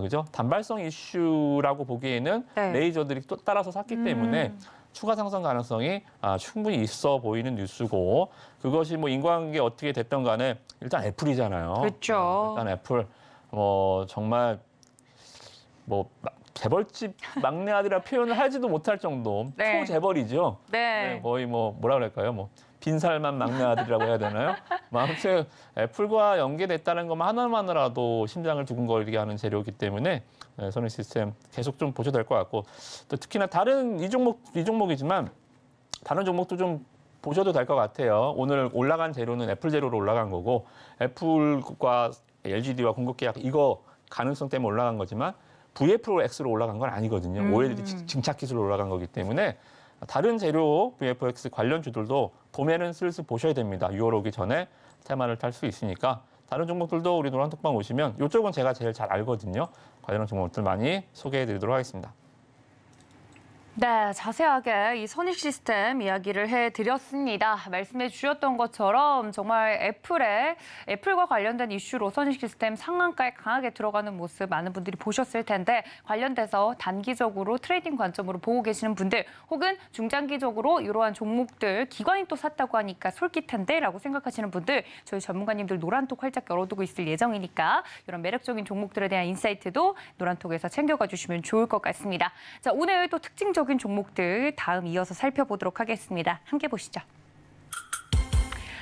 그죠? 단발성 이슈라고 보기에는 네. 레이저들이 또 따라서 샀기 때문에 추가 상승 가능성이 충분히 있어 보이는 뉴스고, 그것이 뭐 인과관계 어떻게 됐던 간에 일단 애플이잖아요. 그렇죠. 일단 애플 정말 뭐 재벌집 막내 아들이라 표현을 하지도 못할 정도 네. 초재벌이죠. 네. 거의 뭐라 그럴까요? 뭐 빈살만 막내 아들이라고 해야 되나요? 아무튼 애플과 연계됐다는 것만 하나만으로도 심장을 두근거리게 하는 재료이기 때문에 선익 시스템 계속 좀 보셔도 될 것 같고, 또 특히나 다른 이 종목이지만 다른 종목도 좀 보셔도 될 것 같아요. 오늘 올라간 재료는 애플 재료로 올라간 거고, 애플과 LGD와 공급 계약 이거 가능성 때문에 올라간 거지만 VFX로 올라간 건 아니거든요. OLED 증착 기술로 올라간 거기 때문에 다른 재료 VFX 관련주들도 봄에는 슬슬 보셔야 됩니다. 6월 오기 전에 테마를 탈 수 있으니까 다른 종목들도 우리 노란톡방 오시면 이쪽은 제가 제일 잘 알거든요. 관련 종목들 많이 소개해드리도록 하겠습니다. 네, 자세하게 이 선익 시스템 이야기를 해드렸습니다. 말씀해 주셨던 것처럼 정말 애플과 관련된 이슈로 선익 시스템 상한가에 강하게 들어가는 모습 많은 분들이 보셨을 텐데, 관련돼서 단기적으로 트레이딩 관점으로 보고 계시는 분들, 혹은 중장기적으로 이러한 종목들 기관이 또 샀다고 하니까 솔깃한데 라고 생각하시는 분들, 저희 전문가님들 노란톡 활짝 열어두고 있을 예정이니까 이런 매력적인 종목들에 대한 인사이트도 노란톡에서 챙겨가 주시면 좋을 것 같습니다. 자, 오늘 또 특징적인 종목들 다음 이어서 살펴보도록 하겠습니다. 함께 보시죠.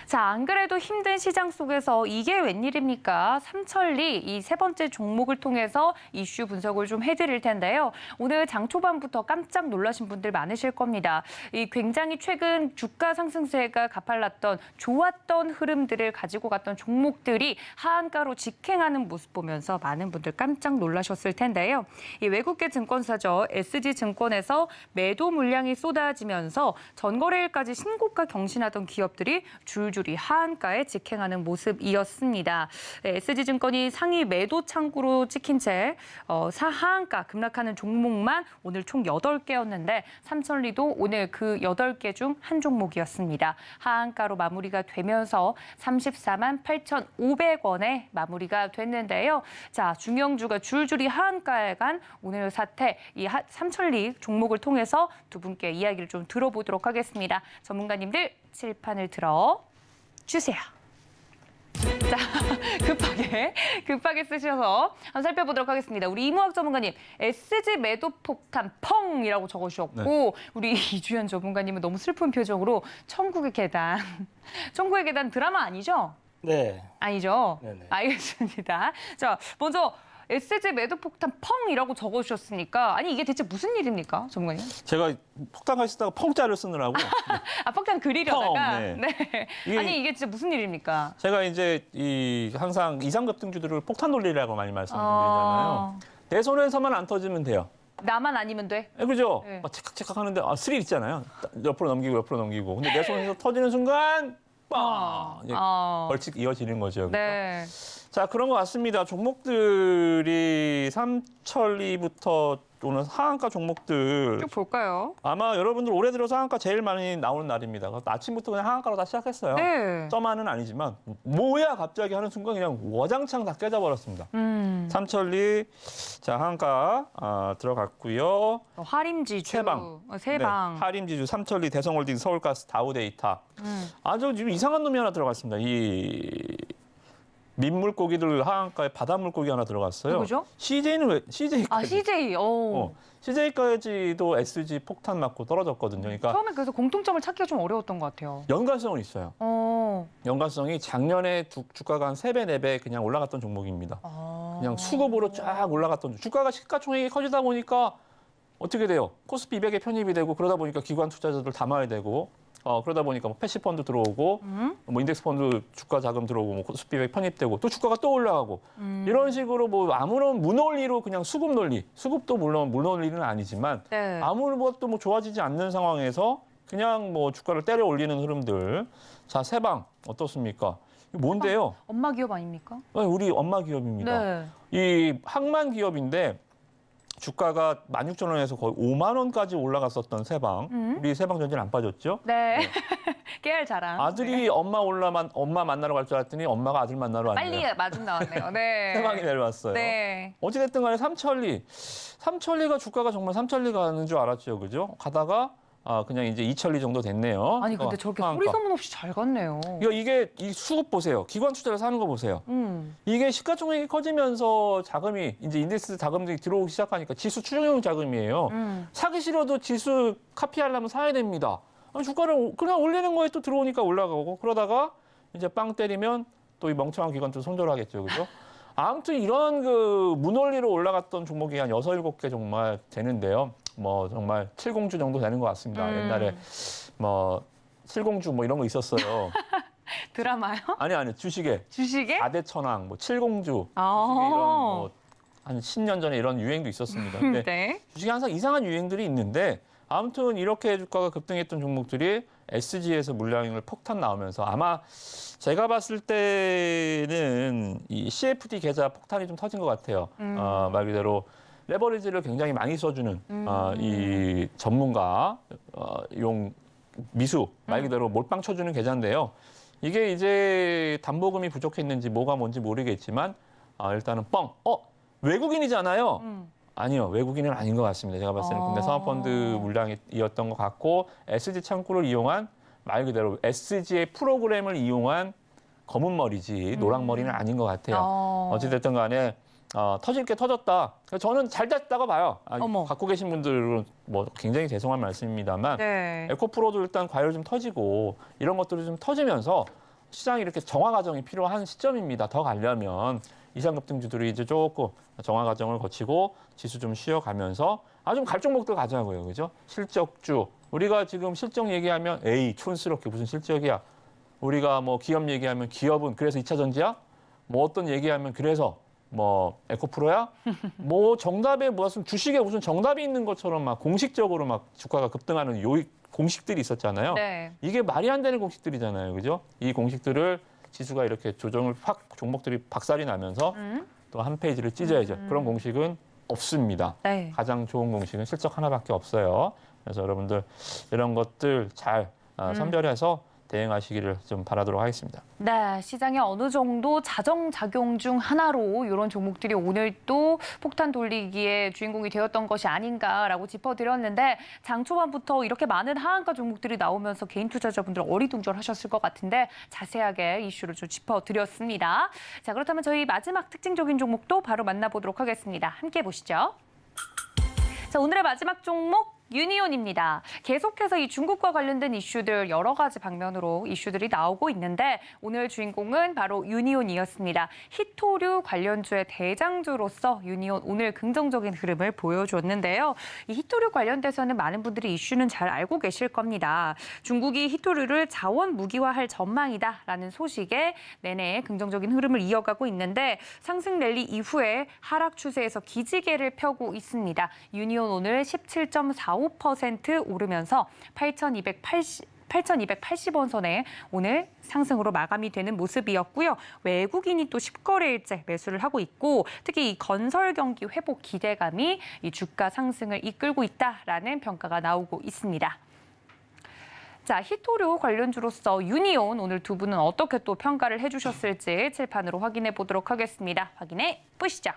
자, 안 그래도 힘든 시장 속에서 이게 웬일입니까? 삼천리 이 세 번째 종목을 통해서 이슈 분석을 좀 해드릴 텐데요. 오늘 장 초반부터 깜짝 놀라신 분들 많으실 겁니다. 이 굉장히 최근 주가 상승세가 가팔랐던 좋았던 흐름들을 가지고 갔던 종목들이 하한가로 직행하는 모습 보면서 많은 분들 깜짝 놀라셨을 텐데요. 이 외국계 증권사죠. SG증권에서 매도 물량이 쏟아지면서 전거래일까지 신고가 경신하던 기업들이 줄줄이 하한가에 직행하는 모습이었습니다. 네, SG증권이 상위 매도 창구로 찍힌 채 하한가 급락하는 종목만 오늘 총 8개였는데 삼천리도 오늘 그 8개 중 한 종목이었습니다. 하한가로 마무리가 되면서 34만 8,500원에 마무리가 됐는데요. 자, 중형주가 줄줄이 하한가에 간 오늘 사태, 이 삼천리 종목을 통해서 두 분께 이야기를 좀 들어보도록 하겠습니다. 전문가님들 칠판을 들어 주세요. 자, 급하게 쓰셔서 한번 살펴보도록 하겠습니다. 우리 이무학 전문가님, SG 매도 폭탄 펑이라고 적어주셨고, 네. 우리 이주연 전문가님은 너무 슬픈 표정으로 천국의 계단 드라마 아니죠? 네. 아니죠? 네네. 알겠습니다. 자, 먼저 SG 매도 폭탄 펑이라고 적어주셨으니까, 아니 이게 대체 무슨 일입니까, 전문가님? 제가 폭탄 쓰다가 펑자를 쓰느라고. 아, 폭탄 그리려다가. 네. 네. 아니 이게 진짜 무슨 일입니까? 제가 이제 항상 이상급등주들을 폭탄 논리라고 많이 말씀드리잖아요. 내 손에서만 안 터지면 돼요. 나만 아니면 돼? 네, 그죠? 네. 막 체크체크 하는데 스릴 있잖아요. 옆으로 넘기고. 근데 내 손에서 터지는 순간 빵! 이제 벌칙 이어지는 거죠. 네. 자, 그런 것 같습니다. 종목들이 삼천리부터 오늘 상한가 종목들 쭉 볼까요? 아마 여러분들 올해 들어서 상한가 제일 많이 나오는 날입니다. 그래서 아침부터 그냥 상한가로 다 시작했어요. 네. 점화는 아니지만 뭐야 갑자기 하는 순간 그냥 와장창 다 깨져버렸습니다. 삼천리 자 상한가 들어갔고요. 화림지주. 세방. 세방. 네, 하림지주, 삼천리, 대성홀딩, 서울가스, 다우데이터. 아주 지금 이상한 놈이 하나 들어갔습니다. 이 민물고기들 하한가에 바닷물고기 하나 들어갔어요. 누구죠? CJ는 왜 CJ까지? 아, CJ. CJ까지도 SG 폭탄 맞고 떨어졌거든요. 그러니까 처음에 그래서 공통점을 찾기가 좀 어려웠던 것 같아요. 연관성은 있어요. 연관성이 작년에 주가가 한 3배, 4배 그냥 올라갔던 종목입니다. 그냥 수급으로 쫙 올라갔던 주가가 시가총액이 커지다 보니까 어떻게 돼요? 코스피 200에 편입이 되고 그러다 보니까 기관 투자자들 담아야 되고 그러다 보니까 뭐 패시 펀드 들어오고 뭐 인덱스 펀드 주가 자금 들어오고 뭐 코스피 200 편입되고 또 주가가 또 올라가고 이런 식으로 뭐 아무런 무논리로 그냥 수급 논리, 수급도 물론 무논리는 아니지만 네. 아무것도 뭐 좋아지지 않는 상황에서 그냥 뭐 주가를 때려 올리는 흐름들. 자, 세방 어떻습니까? 이거 뭔데요? 엄마 기업 아닙니까? 우리 엄마 기업입니다. 네. 이 항만 기업인데 주가가 16,000원에서 거의 5만 원까지 올라갔었던 세방. 우리 세방전진 안 빠졌죠? 네. 깨알 자랑. 아들이 엄마 만나러 갈 줄 알았더니 엄마가 아들 만나러 왔네요. 빨리 마중 나왔네요. 네. 세방이 내려왔어요. 네. 어찌됐든 간에 삼천리가 주가가 정말 삼천리 가는 줄 알았죠. 그죠? 가다가 그냥 이제 이천리 정도 됐네요. 아니 근데 저렇게 상한가. 소리 소문 없이 잘 갔네요. 이게 이 수급 보세요. 기관 투자를 사는 거 보세요. 이게 시가총액이 커지면서 자금이 이제 인덱스 자금들이 들어오기 시작하니까 지수 추정형 자금이에요. 사기 싫어도 지수 카피하려면 사야 됩니다. 주가를 그냥 올리는 거에 또 들어오니까 올라가고 그러다가 이제 빵 때리면 또 이 멍청한 기관들 손절하겠죠. 그죠? 아무튼 이런 그 무논리로 올라갔던 종목이 한 6, 7개 정말 되는데요. 뭐 정말 7공주 정도 되는 것 같습니다. 옛날에 뭐 7공주 뭐 이런 거 있었어요. 드라마요? 아니 주식에 주식에? 4대 천왕, 뭐 7공주, 주식에 아. 이런 뭐 한 10년 전에 이런 유행도 있었습니다. 근데 네. 주식에 항상 이상한 유행들이 있는데 아무튼 이렇게 주가가 급등했던 종목들이 SG에서 물량을 폭탄 나오면서 아마 제가 봤을 때는 이 CFD 계좌 폭탄이 좀 터진 것 같아요. 말 그대로 레버리지를 굉장히 많이 써주는 이 전문가 용 미수 말 그대로 몰빵 쳐주는 계좌인데요. 이게 이제 담보금이 부족했는지 뭐가 뭔지 모르겠지만 일단은 외국인이잖아요. 아니요, 외국인은 아닌 것 같습니다. 제가 봤을 때는 국내 사모펀드 물량이었던 것 같고 SG 창구를 이용한 말 그대로 SG의 프로그램을 이용한 검은 머리지 노랑 머리는 아닌 것 같아요. 어찌됐든 간에 터질 게 터졌다. 저는 잘 됐다고 봐요. 갖고 계신 분들은 뭐 굉장히 죄송한 말씀입니다만 네. 에코프로도 일단 과열 좀 터지고 이런 것들이 좀 터지면서 시장이 이렇게 정화 과정이 필요한 시점입니다. 더 가려면 이상급등주들이 이제 조금 정화 과정을 거치고 지수 좀 쉬어가면서 좀 갈 종목들 가자고요. 그죠? 실적주. 우리가 지금 실적 얘기하면 촌스럽게 무슨 실적이야. 우리가 뭐 기업 얘기하면 기업은 그래서 2차 전지야? 뭐 어떤 얘기하면 그래서 뭐 에코프로야? 뭐 정답에 무슨 주식에 무슨 정답이 있는 것처럼 막 공식적으로 막 주가가 급등하는 공식들이 있었잖아요. 네. 이게 말이 안 되는 공식들이잖아요. 그죠? 이 공식들을 지수가 이렇게 조정을 종목들이 박살이 나면서 또 한 페이지를 찢어야죠. 그런 공식은 없습니다. 네. 가장 좋은 공식은 실적 하나밖에 없어요. 그래서 여러분들 이런 것들 잘 선별해서 대응하시기를 좀 바라도록 하겠습니다. 네, 시장에 어느 정도 자정작용 중 하나로 이런 종목들이 오늘 또 폭탄 돌리기의 주인공이 되었던 것이 아닌가라고 짚어드렸는데 장 초반부터 이렇게 많은 하한가 종목들이 나오면서 개인 투자자분들 어리둥절하셨을 것 같은데 자세하게 이슈를 좀 짚어드렸습니다. 자, 그렇다면 저희 마지막 특징적인 종목도 바로 만나보도록 하겠습니다. 함께 보시죠. 자, 오늘의 마지막 종목 유니온입니다. 계속해서 이 중국과 관련된 이슈들 여러 가지 방면으로 이슈들이 나오고 있는데 오늘 주인공은 바로 유니온이었습니다. 히토류 관련주의 대장주로서 유니온 오늘 긍정적인 흐름을 보여줬는데요. 이 히토류 관련돼서는 많은 분들이 이슈는 잘 알고 계실 겁니다. 중국이 히토류를 자원 무기화할 전망이다라는 소식에 내내 긍정적인 흐름을 이어가고 있는데 상승 랠리 이후에 하락 추세에서 기지개를 펴고 있습니다. 유니온 오늘 17.45% 오르면서 8,280 18,280원 선에 오늘 상승으로 마감이 되는 모습이었고요. 외국인이 또 10거래일째 매수를 하고 있고 특히 이 건설 경기 회복 기대감이 이 주가 상승을 이끌고 있다라는 평가가 나오고 있습니다. 자, 히토류 관련주로서 유니온 오늘 두 분은 어떻게 또 평가를 해주셨을지 칠판으로 확인해 보도록 하겠습니다. 확인해 보시죠.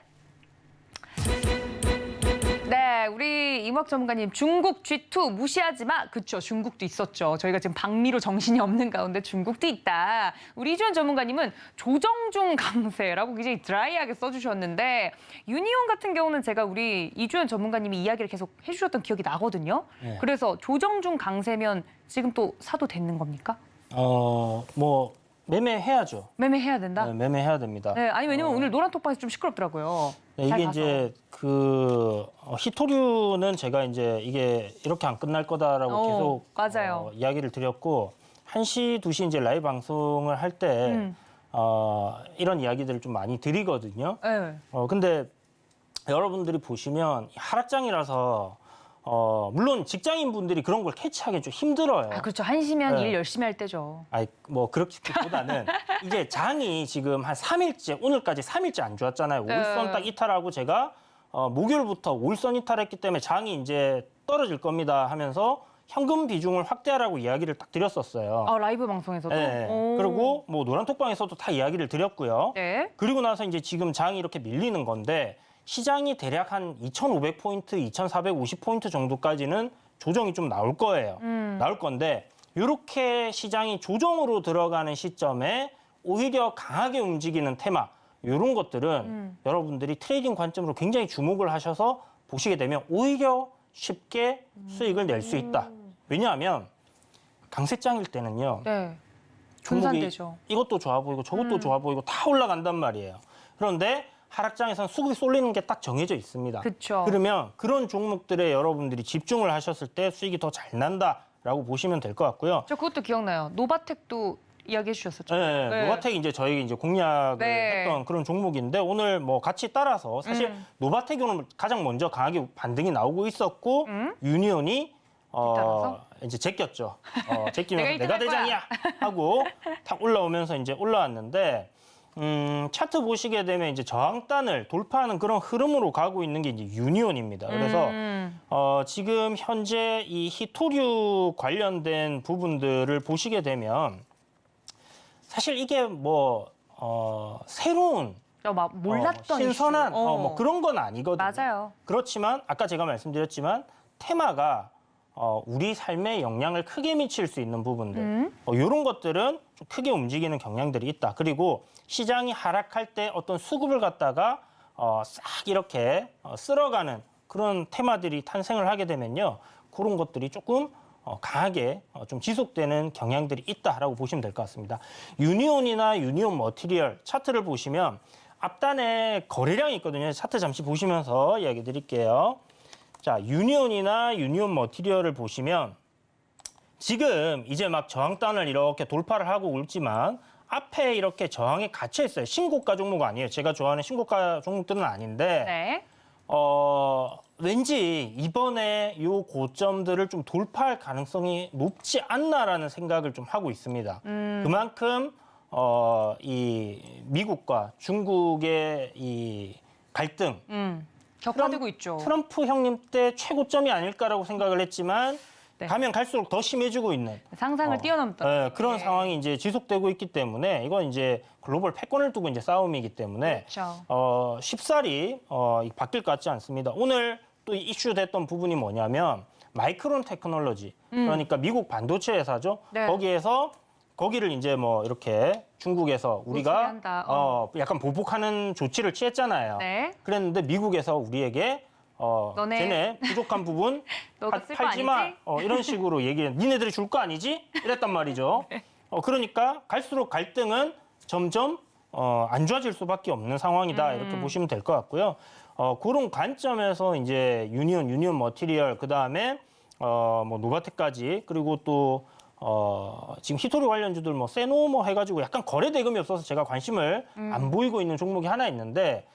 네, 우리 임학 전문가님 중국 G2 무시하지 마. 그렇죠, 중국도 있었죠. 저희가 지금 방미로 정신이 없는 가운데 중국도 있다. 우리 이주연 전문가님은 조정 중 강세라고 굉장히 드라이하게 써주셨는데 유니온 같은 경우는 제가 우리 이주연 전문가님이 이야기를 계속 해주셨던 기억이 나거든요. 네. 그래서 조정 중 강세면 지금 또 사도 되는 겁니까? 뭐 매매해야죠. 매매해야 된다? 네, 매매해야 됩니다. 네, 아니 왜냐면 오늘 노란 톡방에서 좀 시끄럽더라고요. 네, 잘 이게 가서. 이제 히토류는 제가 이제 이게 이렇게 안 끝날 거다라고 계속 맞아요. 이야기를 드렸고 1시, 2시 이제 라이브 방송을 할 때 이런 이야기들을 좀 많이 드리거든요. 네. 근데 여러분들이 보시면 하락장이라서 물론 직장인 분들이 그런 걸 캐치하기 좀 힘들어요. 아, 그렇죠. 1시면 네. 일 열심히 할 때죠. 아니 뭐 그렇기보다는 이게 장이 지금 한 3일째 오늘까지 3일째 안 좋았잖아요. 네. 5일선 딱 이탈하고 제가 목요일부터 5일선 이탈했기 때문에 장이 이제 떨어질 겁니다 하면서 현금 비중을 확대하라고 이야기를 딱 드렸었어요. 아, 라이브 방송에서도? 네. 오. 그리고 뭐 노란톡방에서도 다 이야기를 드렸고요. 네. 그리고 나서 이제 지금 장이 이렇게 밀리는 건데 시장이 대략 한 2,500포인트, 2,450포인트 정도까지는 조정이 좀 나올 거예요. 나올 건데 이렇게 시장이 조정으로 들어가는 시점에 오히려 강하게 움직이는 테마 이런 것들은 여러분들이 트레이딩 관점으로 굉장히 주목을 하셔서 보시게 되면 오히려 쉽게 수익을 낼 수 있다. 왜냐하면 강세장일 때는요. 네. 종목이 분산되죠. 이것도 좋아 보이고 저것도 좋아 보이고 다 올라간단 말이에요. 그런데 하락장에서는 수급이 쏠리는 게 딱 정해져 있습니다. 그쵸. 그러면 그런 종목들에 여러분들이 집중을 하셨을 때 수익이 더 잘 난다라고 보시면 될 것 같고요. 저 그것도 기억나요. 노바텍도 이야기해 주셨었죠. 네, 네. 노바텍이 이제 저희 이제 공략을 네. 했던 그런 종목인데 오늘 뭐 같이 따라서 사실 노바텍이 오늘 가장 먼저 강하게 반등이 나오고 있었고 유니온이 뒤따라서? 이제 제꼈죠. 내가 제끼면서 일등 내가 할 거야. 대장이야 하고 탁 올라오면서 이제 올라왔는데 차트 보시게 되면 이제 저항단을 돌파하는 그런 흐름으로 가고 있는 게 이제 유니온입니다. 그래서 지금 현재 이 히토류 관련된 부분들을 보시게 되면 사실 이게 뭐 새로운 막 몰랐던 신선한 이슈. 뭐 그런 건 아니거든요. 맞아요. 그렇지만 아까 제가 말씀드렸지만 테마가 우리 삶에 영향을 크게 미칠 수 있는 부분들 이런 것들은 좀 크게 움직이는 경향들이 있다. 그리고 시장이 하락할 때 어떤 수급을 갖다가 싹 이렇게 쓸어가는 그런 테마들이 탄생을 하게 되면요. 그런 것들이 조금 강하게 좀 지속되는 경향들이 있다라고 보시면 될 것 같습니다. 유니온이나 유니온 머티리얼 차트를 보시면 앞단에 거래량이 있거든요. 차트 잠시 보시면서 이야기 드릴게요. 자, 유니온이나 유니온 머티리얼을 보시면 지금 이제 막 저항단을 이렇게 돌파를 하고 있지만 앞에 이렇게 저항에 갇혀 있어요. 신고가 종목 아니에요. 제가 좋아하는 신고가 종목들은 아닌데 네. 왠지 이번에 요 고점들을 좀 돌파할 가능성이 높지 않나라는 생각을 좀 하고 있습니다. 그만큼 이 미국과 중국의 이 갈등 격화되고 있죠. 트럼프 형님 때 최고점이 아닐까라고 생각을 했지만 네. 가면 갈수록 더 심해지고 있는 상상을 뛰어넘던 네, 그런 네. 상황이 이제 지속되고 있기 때문에 이건 이제 글로벌 패권을 두고 이제 싸움이기 때문에 그렇죠. 쉽사리 바뀔 것 같지 않습니다. 오늘 또 이슈됐던 부분이 뭐냐면 마이크론 테크놀로지 그러니까 미국 반도체 회사죠. 네. 거기를 이제 뭐 이렇게 중국에서 우리가 한다. 약간 보복하는 조치를 취했잖아요. 네. 그랬는데 미국에서 우리에게 너네 쟤네 부족한 부분 너가 쓸거 팔지 마. 아니지? 이런 식으로 얘기해. 니네들이 줄 거 아니지? 이랬단 말이죠. 네. 그러니까 갈수록 갈등은 점점 안 좋아질 수밖에 없는 상황이다. 이렇게 보시면 될 것 같고요. 그런 관점에서 이제 유니온 머티리얼 그다음에 뭐 노바텍까지 그리고 또 지금 히토리 관련주들 뭐 세노 해가지고 약간 거래 대금이 없어서 제가 관심을 안 보이고 있는 종목이 하나 있는데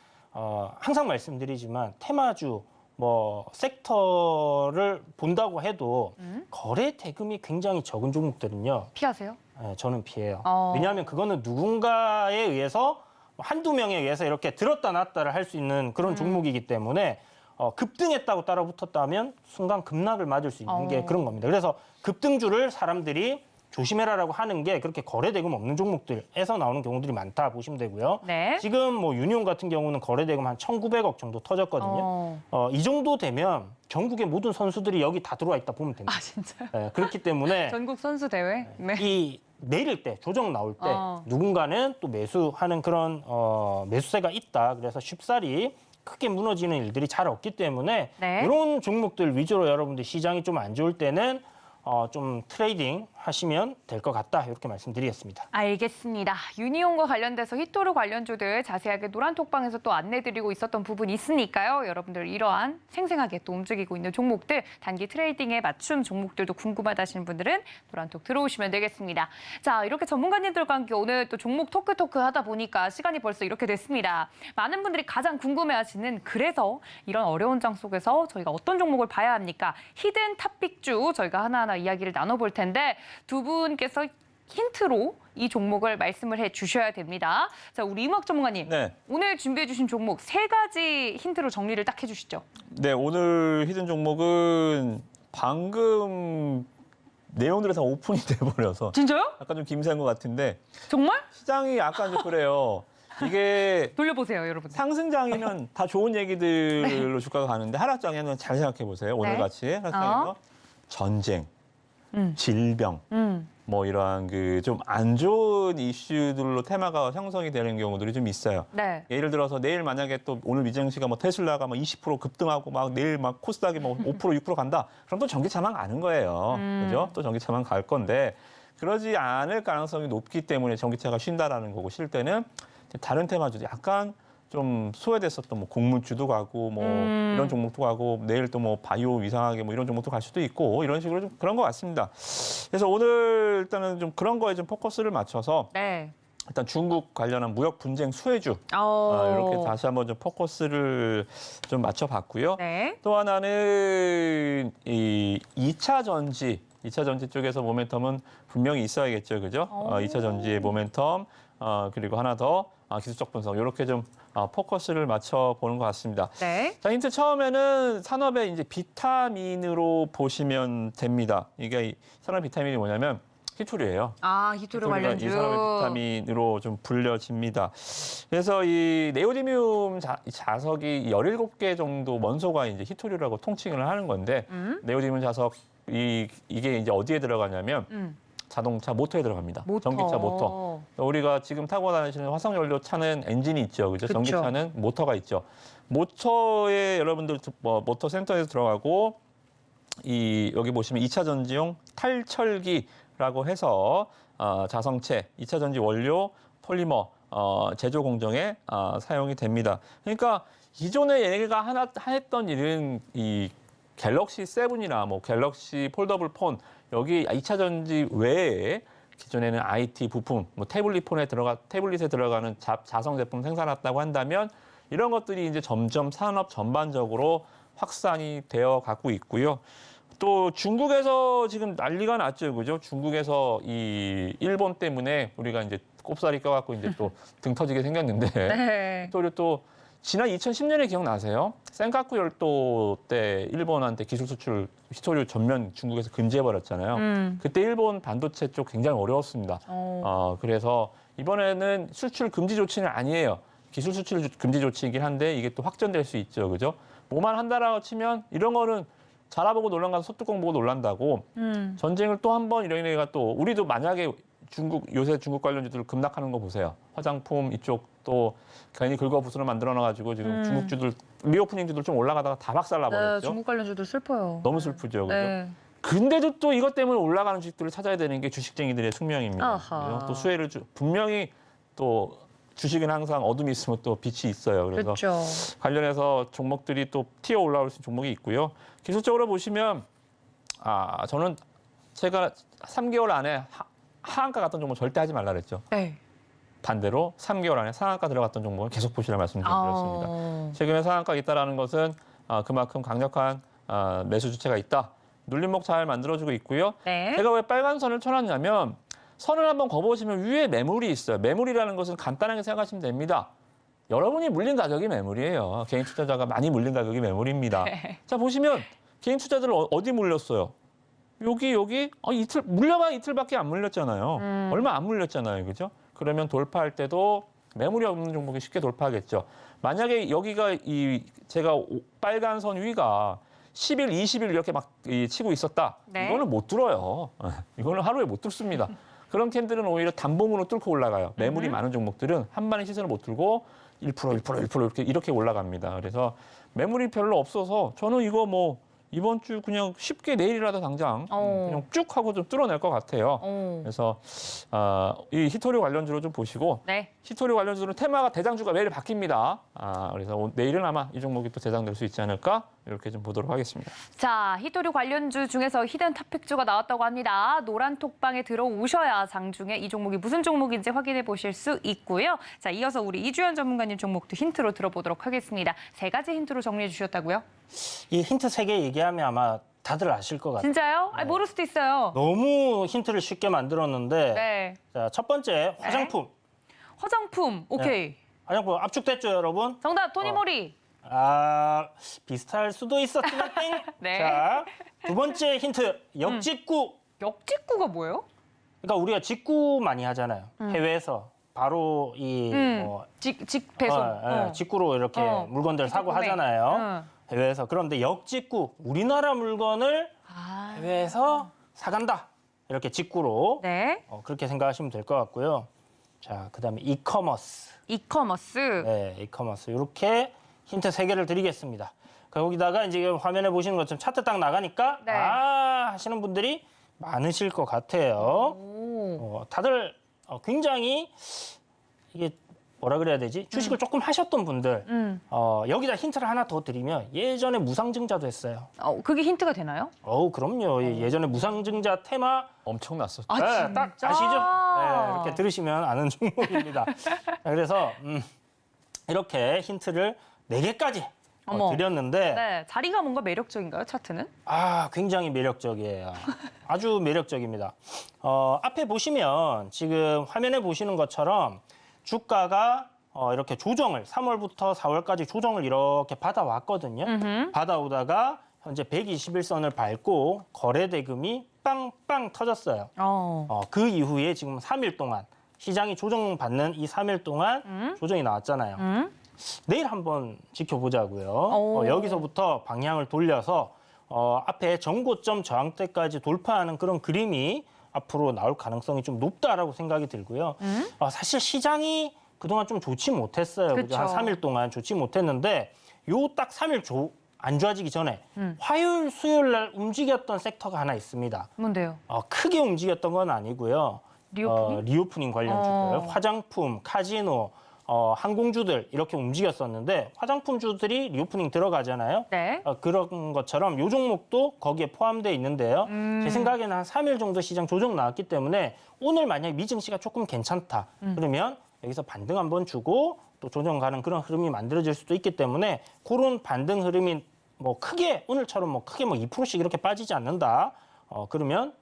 항상 말씀드리지만 테마주 뭐 섹터를 본다고 해도 거래 대금이 굉장히 적은 종목들은요. 피하세요? 네, 저는 피해요. 어. 왜냐하면 그거는 누군가에 의해서 한두 명에 의해서 이렇게 들었다 놨다를 할 수 있는 그런 종목이기 때문에 급등했다고 따라 붙었다면 순간 급락을 맞을 수 있는 게 그런 겁니다. 그래서 급등주를 사람들이 조심해라라고 하는 게 그렇게 거래대금 없는 종목들에서 나오는 경우들이 많다 보시면 되고요. 네. 지금 뭐 유니온 같은 경우는 거래대금 한 1,900억 정도 터졌거든요. 이 정도 되면 전국의 모든 선수들이 여기 다 들어와 있다 보면 됩니다. 아, 진짜요? 네, 그렇기 때문에 전국 선수 대회? 네. 이 내릴 때 조정 나올 때 누군가는 또 매수하는 그런 매수세가 있다. 그래서 쉽사리 크게 무너지는 일들이 잘 없기 때문에 네. 이런 종목들 위주로 여러분들 시장이 좀 안 좋을 때는 좀 트레이딩 하시면 될 것 같다. 이렇게 말씀드리겠습니다. 알겠습니다. 유니온과 관련돼서 히토르 관련주들 자세하게 노란톡방에서 또 안내드리고 있었던 부분이 있으니까요. 여러분들 이러한 생생하게 또 움직이고 있는 종목들, 단기 트레이딩에 맞춤 종목들도 궁금하다 하시는 분들은 노란톡 들어오시면 되겠습니다. 자, 이렇게 전문가님들과 함께 오늘 또 종목 토크 하다 보니까 시간이 벌써 이렇게 됐습니다. 많은 분들이 가장 궁금해하시는 그래서 이런 어려운 장 속에서 저희가 어떤 종목을 봐야 합니까? 히든 탑픽주 저희가 하나하나 이야기를 나눠볼 텐데 두 분께서 힌트로 이 종목을 말씀을 해주셔야 됩니다. 자, 우리 임학 전문가님. 네. 오늘 준비해주신 종목 3가지 힌트로 정리를 딱 해주시죠. 네, 오늘 히든 종목은 방금 내용들이 다 오픈이 돼버려서 진짜요? 약간 좀 김새인 것 같은데 정말? 시장이 약간 좀 그래요. 이게 돌려보세요, 여러분. 상승장이면 다 좋은 얘기들로 주가가 가는데 하락장에는 잘 생각해 보세요. 오늘 네. 같이 하락장에서 전쟁, 질병, 뭐 이러한 그 좀 안 좋은 이슈들로 테마가 형성이 되는 경우들이 좀 있어요. 네. 예를 들어서 내일 만약에 또 오늘 미증시가 뭐 테슬라가 뭐 20% 급등하고 막 내일 막 코스닥이 뭐 5% 6% 간다. 그럼 또 전기차만 가는 거예요. 그죠? 또 전기차만 갈 건데 그러지 않을 가능성이 높기 때문에 전기차가 쉰다라는 거고 쉴 때는 다른 테마주도 약간 좀 소외됐었던 뭐 곡물주도 가고 뭐 이런 종목도 가고 내일 또 뭐 바이오 이상하게 뭐 이런 종목도 갈 수도 있고 이런 식으로 좀 그런 것 같습니다. 그래서 오늘 일단은 좀 그런 거에 좀 포커스를 맞춰서 네. 일단 중국 관련한 무역 분쟁 수혜주 이렇게 다시 한번 좀 포커스를 좀 맞춰봤고요. 네. 또 하나는 이 2차 전지 쪽에서 모멘텀은 분명히 있어야겠죠, 그죠? 2차 전지의 모멘텀 그리고 하나 더 기술적 분석 이렇게 좀 포커스를 맞춰 보는 것 같습니다. 네. 자, 힌트 처음에는 산업의 이제 비타민으로 보시면 됩니다. 이게 이 산업 비타민이 뭐냐면 히토류예요. 아, 히토르 관련주. 이 산업의 비타민으로 좀 불려집니다. 그래서 이 네오디뮴 자석이 17개 정도 원소가 이제 히토류라고 통칭을 하는 건데 네오디뮴 자석 이게 이제 어디에 들어가냐면 자동차 모터에 들어갑니다. 전기차 모터. 우리가 지금 타고 다니시는 화석연료 차는 엔진이 있죠. 그죠? 그쵸. 전기차는 모터가 있죠. 모터에 여러분들 모터 센터에서 들어가고 여기 보시면 2차 전지용 탈철기라고 해서 자성체, 2차 전지 원료, 폴리머 제조 공정에 사용이 됩니다. 그러니까 기존에 얘가 하나 했던 일은 이 갤럭시 7이나 뭐 갤럭시 폴더블 폰 여기 2차 전지 외에 기존에는 IT 부품, 뭐 태블릿에 들어가는 자성 제품 생산했다고 한다면 이런 것들이 이제 점점 산업 전반적으로 확산이 되어 가고 있고요. 또 중국에서 지금 난리가 났죠, 그죠? 중국에서 이 일본 때문에 우리가 이제 꼽사리 껴갖고 이제 또 등 터지게 생겼는데 네. 또 지난 2010년에 기억나세요? 센카쿠 열도 때 일본한테 기술 수출 히토류 전면 중국에서 금지해버렸잖아요. 그때 일본 반도체 쪽 굉장히 어려웠습니다. 그래서 이번에는 수출 금지 조치는 아니에요. 기술 수출 금지 조치이긴 한데 이게 또 확전될 수 있죠, 그죠? 뭐만 한다라고 치면 이런 거는 자라보고 놀란 가서 소뚜껑 보고 놀란다고 전쟁을 또 한 번 이런 애가 또 우리도 만약에 요새 중국 관련주들 급락하는 거 보세요. 화장품 이쪽 또 괜히 긁어부스러 만들어놔가지고 지금 중국주들 리오프닝주들 좀 올라가다가 다 박살나버렸죠. 네, 중국 관련주들 슬퍼요. 너무 슬프죠, 그죠? 네. 근데도 또 이것 때문에 올라가는 주식들을 찾아야 되는 게 주식쟁이들의 숙명입니다. 그죠? 또 수혜를 분명히 또 주식은 항상 어둠이 있으면 또 빛이 있어요. 그래서 그렇죠. 관련해서 종목들이 또 튀어 올라올 수 있는 종목이 있고요. 기술적으로 보시면 저는 제가 3개월 안에 하한가 갔던 종목 절대 하지 말라 그랬죠. 네. 반대로 3개월 안에 상한가 들어갔던 종목을 계속 보시라 말씀드렸습니다. 최근에 상한가 있다라는 것은 그만큼 강력한 매수 주체가 있다. 눌림목 잘 만들어주고 있고요. 네. 제가 왜 빨간 선을 쳐놨냐면 선을 한번 거보시면 위에 매물이 있어요. 매물이라는 것은 간단하게 생각하시면 됩니다. 여러분이 물린 가격이 매물이에요. 개인 투자자가 많이 물린 가격이 매물입니다. 네. 자, 보시면 개인 투자자들 어디 물렸어요? 여기 이틀 물려봐야 이틀밖에 안 물렸잖아요. 얼마 안 물렸잖아요, 그죠? 그러면 돌파할 때도 매물이 없는 종목이 쉽게 돌파하겠죠. 만약에 여기가 제가 빨간 선 위가 10일, 20일 이렇게 막 치고 있었다. 네. 이거는 못 뚫어요. 이거는 하루에 못 뚫습니다. 그런 캔들은 오히려 단봉으로 뚫고 올라가요. 매물이 많은 종목들은 한 번에 시선을 못 뚫고 1% 이렇게 올라갑니다. 그래서 매물이 별로 없어서 저는 이거 뭐 이번 주 그냥 쉽게 내일이라도 당장 그냥 쭉 하고 좀 뚫어낼 것 같아요. 그래서 이 히토류 관련주로 좀 보시고 네. 히토류 관련주는 테마가 대장주가 매일 바뀝니다. 그래서 내일은 아마 이 종목이 또 대장될 수 있지 않을까 이렇게 좀 보도록 하겠습니다. 자, 히토류 관련주 중에서 히든 탑픽주가 나왔다고 합니다. 노란 톡방에 들어오셔야 장중에 이 종목이 무슨 종목인지 확인해 보실 수 있고요. 자, 이어서 우리 이주연 전문가님 종목도 힌트로 들어보도록 하겠습니다. 3가지 힌트로 정리해 주셨다고요? 이 힌트 3개 얘기하면 아마 다들 아실 것 같아요. 진짜요? 아니, 모를 수도 있어요. 너무 힌트를 쉽게 만들었는데 네. 자, 첫 번째 화장품. 화장품, 오케이. 화장품 압축됐죠, 여러분? 정답, 토니모리. 비슷할 수도 있었지만 땡. 네. 자, 두 번째 힌트. 역직구. 역직구가 뭐예요? 그러니까 우리가 직구 많이 하잖아요. 해외에서 바로 직배송. 직구로 이렇게 물건들 사고 구매. 하잖아요. 해외에서. 그런데 역직구. 우리나라 물건을 해외에서 사간다. 이렇게 직구로 네. 그렇게 생각하시면 될 것 같고요. 자, 그다음에 이커머스. 이커머스. 네, 이커머스. 이렇게 힌트 3개를 드리겠습니다. 거기다가 이제 화면에 보시는 것처럼 차트 딱 나가니까 네. 하시는 분들이 많으실 것 같아요. 다들 굉장히 이게 뭐라 그래야 되지? 주식을 조금 하셨던 분들 여기다 힌트를 하나 더 드리면 예전에 무상증자도 했어요. 그게 힌트가 되나요? 그럼요. 예전에 무상증자 테마 엄청났었죠. 네, 딱 진짜? 아시죠? 네, 이렇게 들으시면 아는 종목입니다. 그래서 이렇게 힌트를 4개까지 드렸는데 네, 자리가 뭔가 매력적인가요, 차트는? 굉장히 매력적이에요. 아주 매력적입니다. 앞에 보시면 지금 화면에 보시는 것처럼 주가가 이렇게 조정을 3월부터 4월까지 조정을 이렇게 받아왔거든요. 받아오다가 현재 121선을 밟고 거래 대금이 빵빵 터졌어요. 그 이후에 지금 3일 동안 시장이 조정받는 이 3일 동안 조정이 나왔잖아요. 내일 한번 지켜보자고요. 여기서부터 방향을 돌려서 앞에 전고점 저항대까지 돌파하는 그런 그림이 앞으로 나올 가능성이 좀 높다라고 생각이 들고요. 사실 시장이 그동안 좀 좋지 못했어요. 그죠? 한 3일 동안 좋지 못했는데 요 딱 3일 안 좋아지기 전에 화요일, 수요일 날 움직였던 섹터가 하나 있습니다. 뭔데요? 크게 움직였던 건 아니고요. 리오프닝? 리오프닝 관련주들, 화장품, 카지노, 항공주들 이렇게 움직였었는데 화장품주들이 리오프닝 들어가잖아요. 네. 그런 것처럼 요 종목도 거기에 포함되어 있는데요. 제 생각에는 한 3일 정도 시장 조정 나왔기 때문에 오늘 만약 미증시가 조금 괜찮다. 그러면 여기서 반등 한번 주고 또 조정 가는 그런 흐름이 만들어질 수도 있기 때문에 그런 반등 흐름이 뭐 크게 오늘처럼 뭐 크게 뭐 2%씩 이렇게 빠지지 않는다. 그러면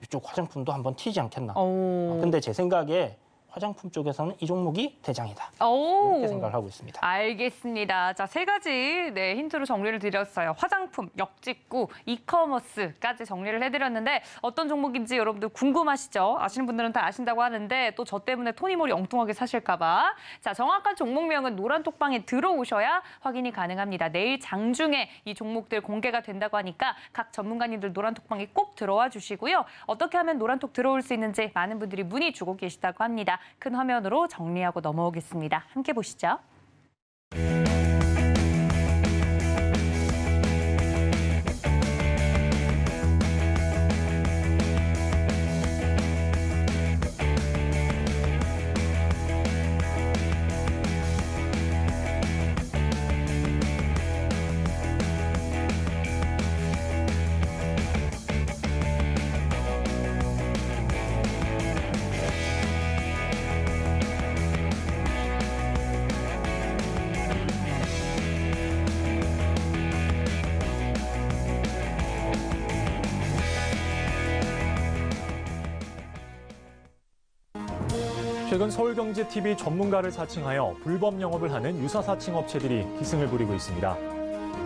이쪽 화장품도 한번 튀지 않겠나. 근데 제 생각에 화장품 쪽에서는 이 종목이 대장이다. 이렇게 생각을 하고 있습니다. 알겠습니다. 자, 3가지 힌트로 정리를 드렸어요. 화장품, 역직구, 이커머스까지 정리를 해드렸는데 어떤 종목인지 여러분들 궁금하시죠? 아시는 분들은 다 아신다고 하는데 또 저 때문에 토니모리 엉뚱하게 사실까 봐. 자, 정확한 종목명은 노란 톡방에 들어오셔야 확인이 가능합니다. 내일 장중에 이 종목들 공개가 된다고 하니까 각 전문가님들 노란 톡방에 꼭 들어와 주시고요. 어떻게 하면 노란 톡 들어올 수 있는지 많은 분들이 문의 주고 계시다고 합니다. 큰 화면으로 정리하고 넘어오겠습니다. 함께 보시죠. 최근 서울경제TV 전문가를 사칭하여 불법 영업을 하는 유사 사칭 업체들이 기승을 부리고 있습니다.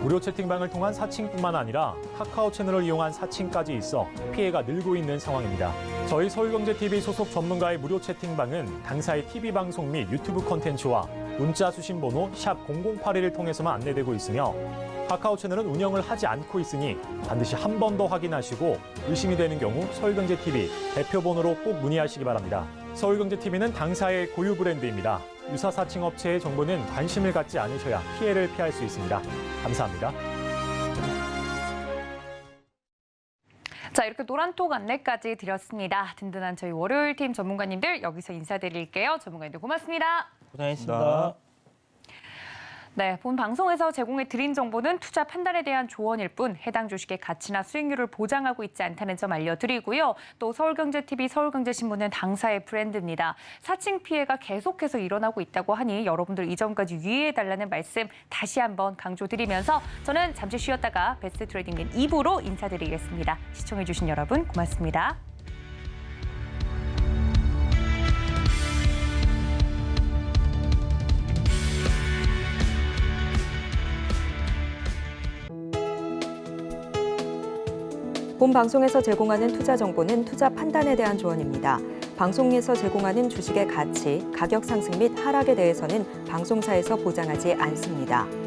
무료 채팅방을 통한 사칭뿐만 아니라 카카오 채널을 이용한 사칭까지 있어 피해가 늘고 있는 상황입니다. 저희 서울경제TV 소속 전문가의 무료 채팅방은 당사의 TV방송 및 유튜브 콘텐츠와 문자 수신 번호 샵 0081을 통해서만 안내되고 있으며 카카오 채널은 운영을 하지 않고 있으니 반드시 한 번 더 확인하시고 의심이 되는 경우 서울경제TV 대표번호로 꼭 문의하시기 바랍니다. 서울경제TV는 당사의 고유 브랜드입니다. 유사 사칭 업체의 정보는 관심을 갖지 않으셔야 피해를 피할 수 있습니다. 감사합니다. 자, 이렇게 노란톡 안내까지 드렸습니다. 든든한 저희 월요일팀 전문가님들 여기서 인사드릴게요. 전문가님들 고맙습니다. 고생했습니다. 네, 본 방송에서 제공해 드린 정보는 투자 판단에 대한 조언일 뿐 해당 주식의 가치나 수익률을 보장하고 있지 않다는 점 알려드리고요. 또 서울경제TV, 서울경제신문은 당사의 브랜드입니다. 사칭 피해가 계속해서 일어나고 있다고 하니 여러분들 이 점까지 유의해달라는 말씀 다시 한번 강조드리면서 저는 잠시 쉬었다가 베스트 트레이딩 2부로 인사드리겠습니다. 시청해주신 여러분 고맙습니다. 본 방송에서 제공하는 투자 정보는 투자 판단에 대한 조언입니다. 방송에서 제공하는 주식의 가치, 가격 상승 및 하락에 대해서는 방송사에서 보장하지 않습니다.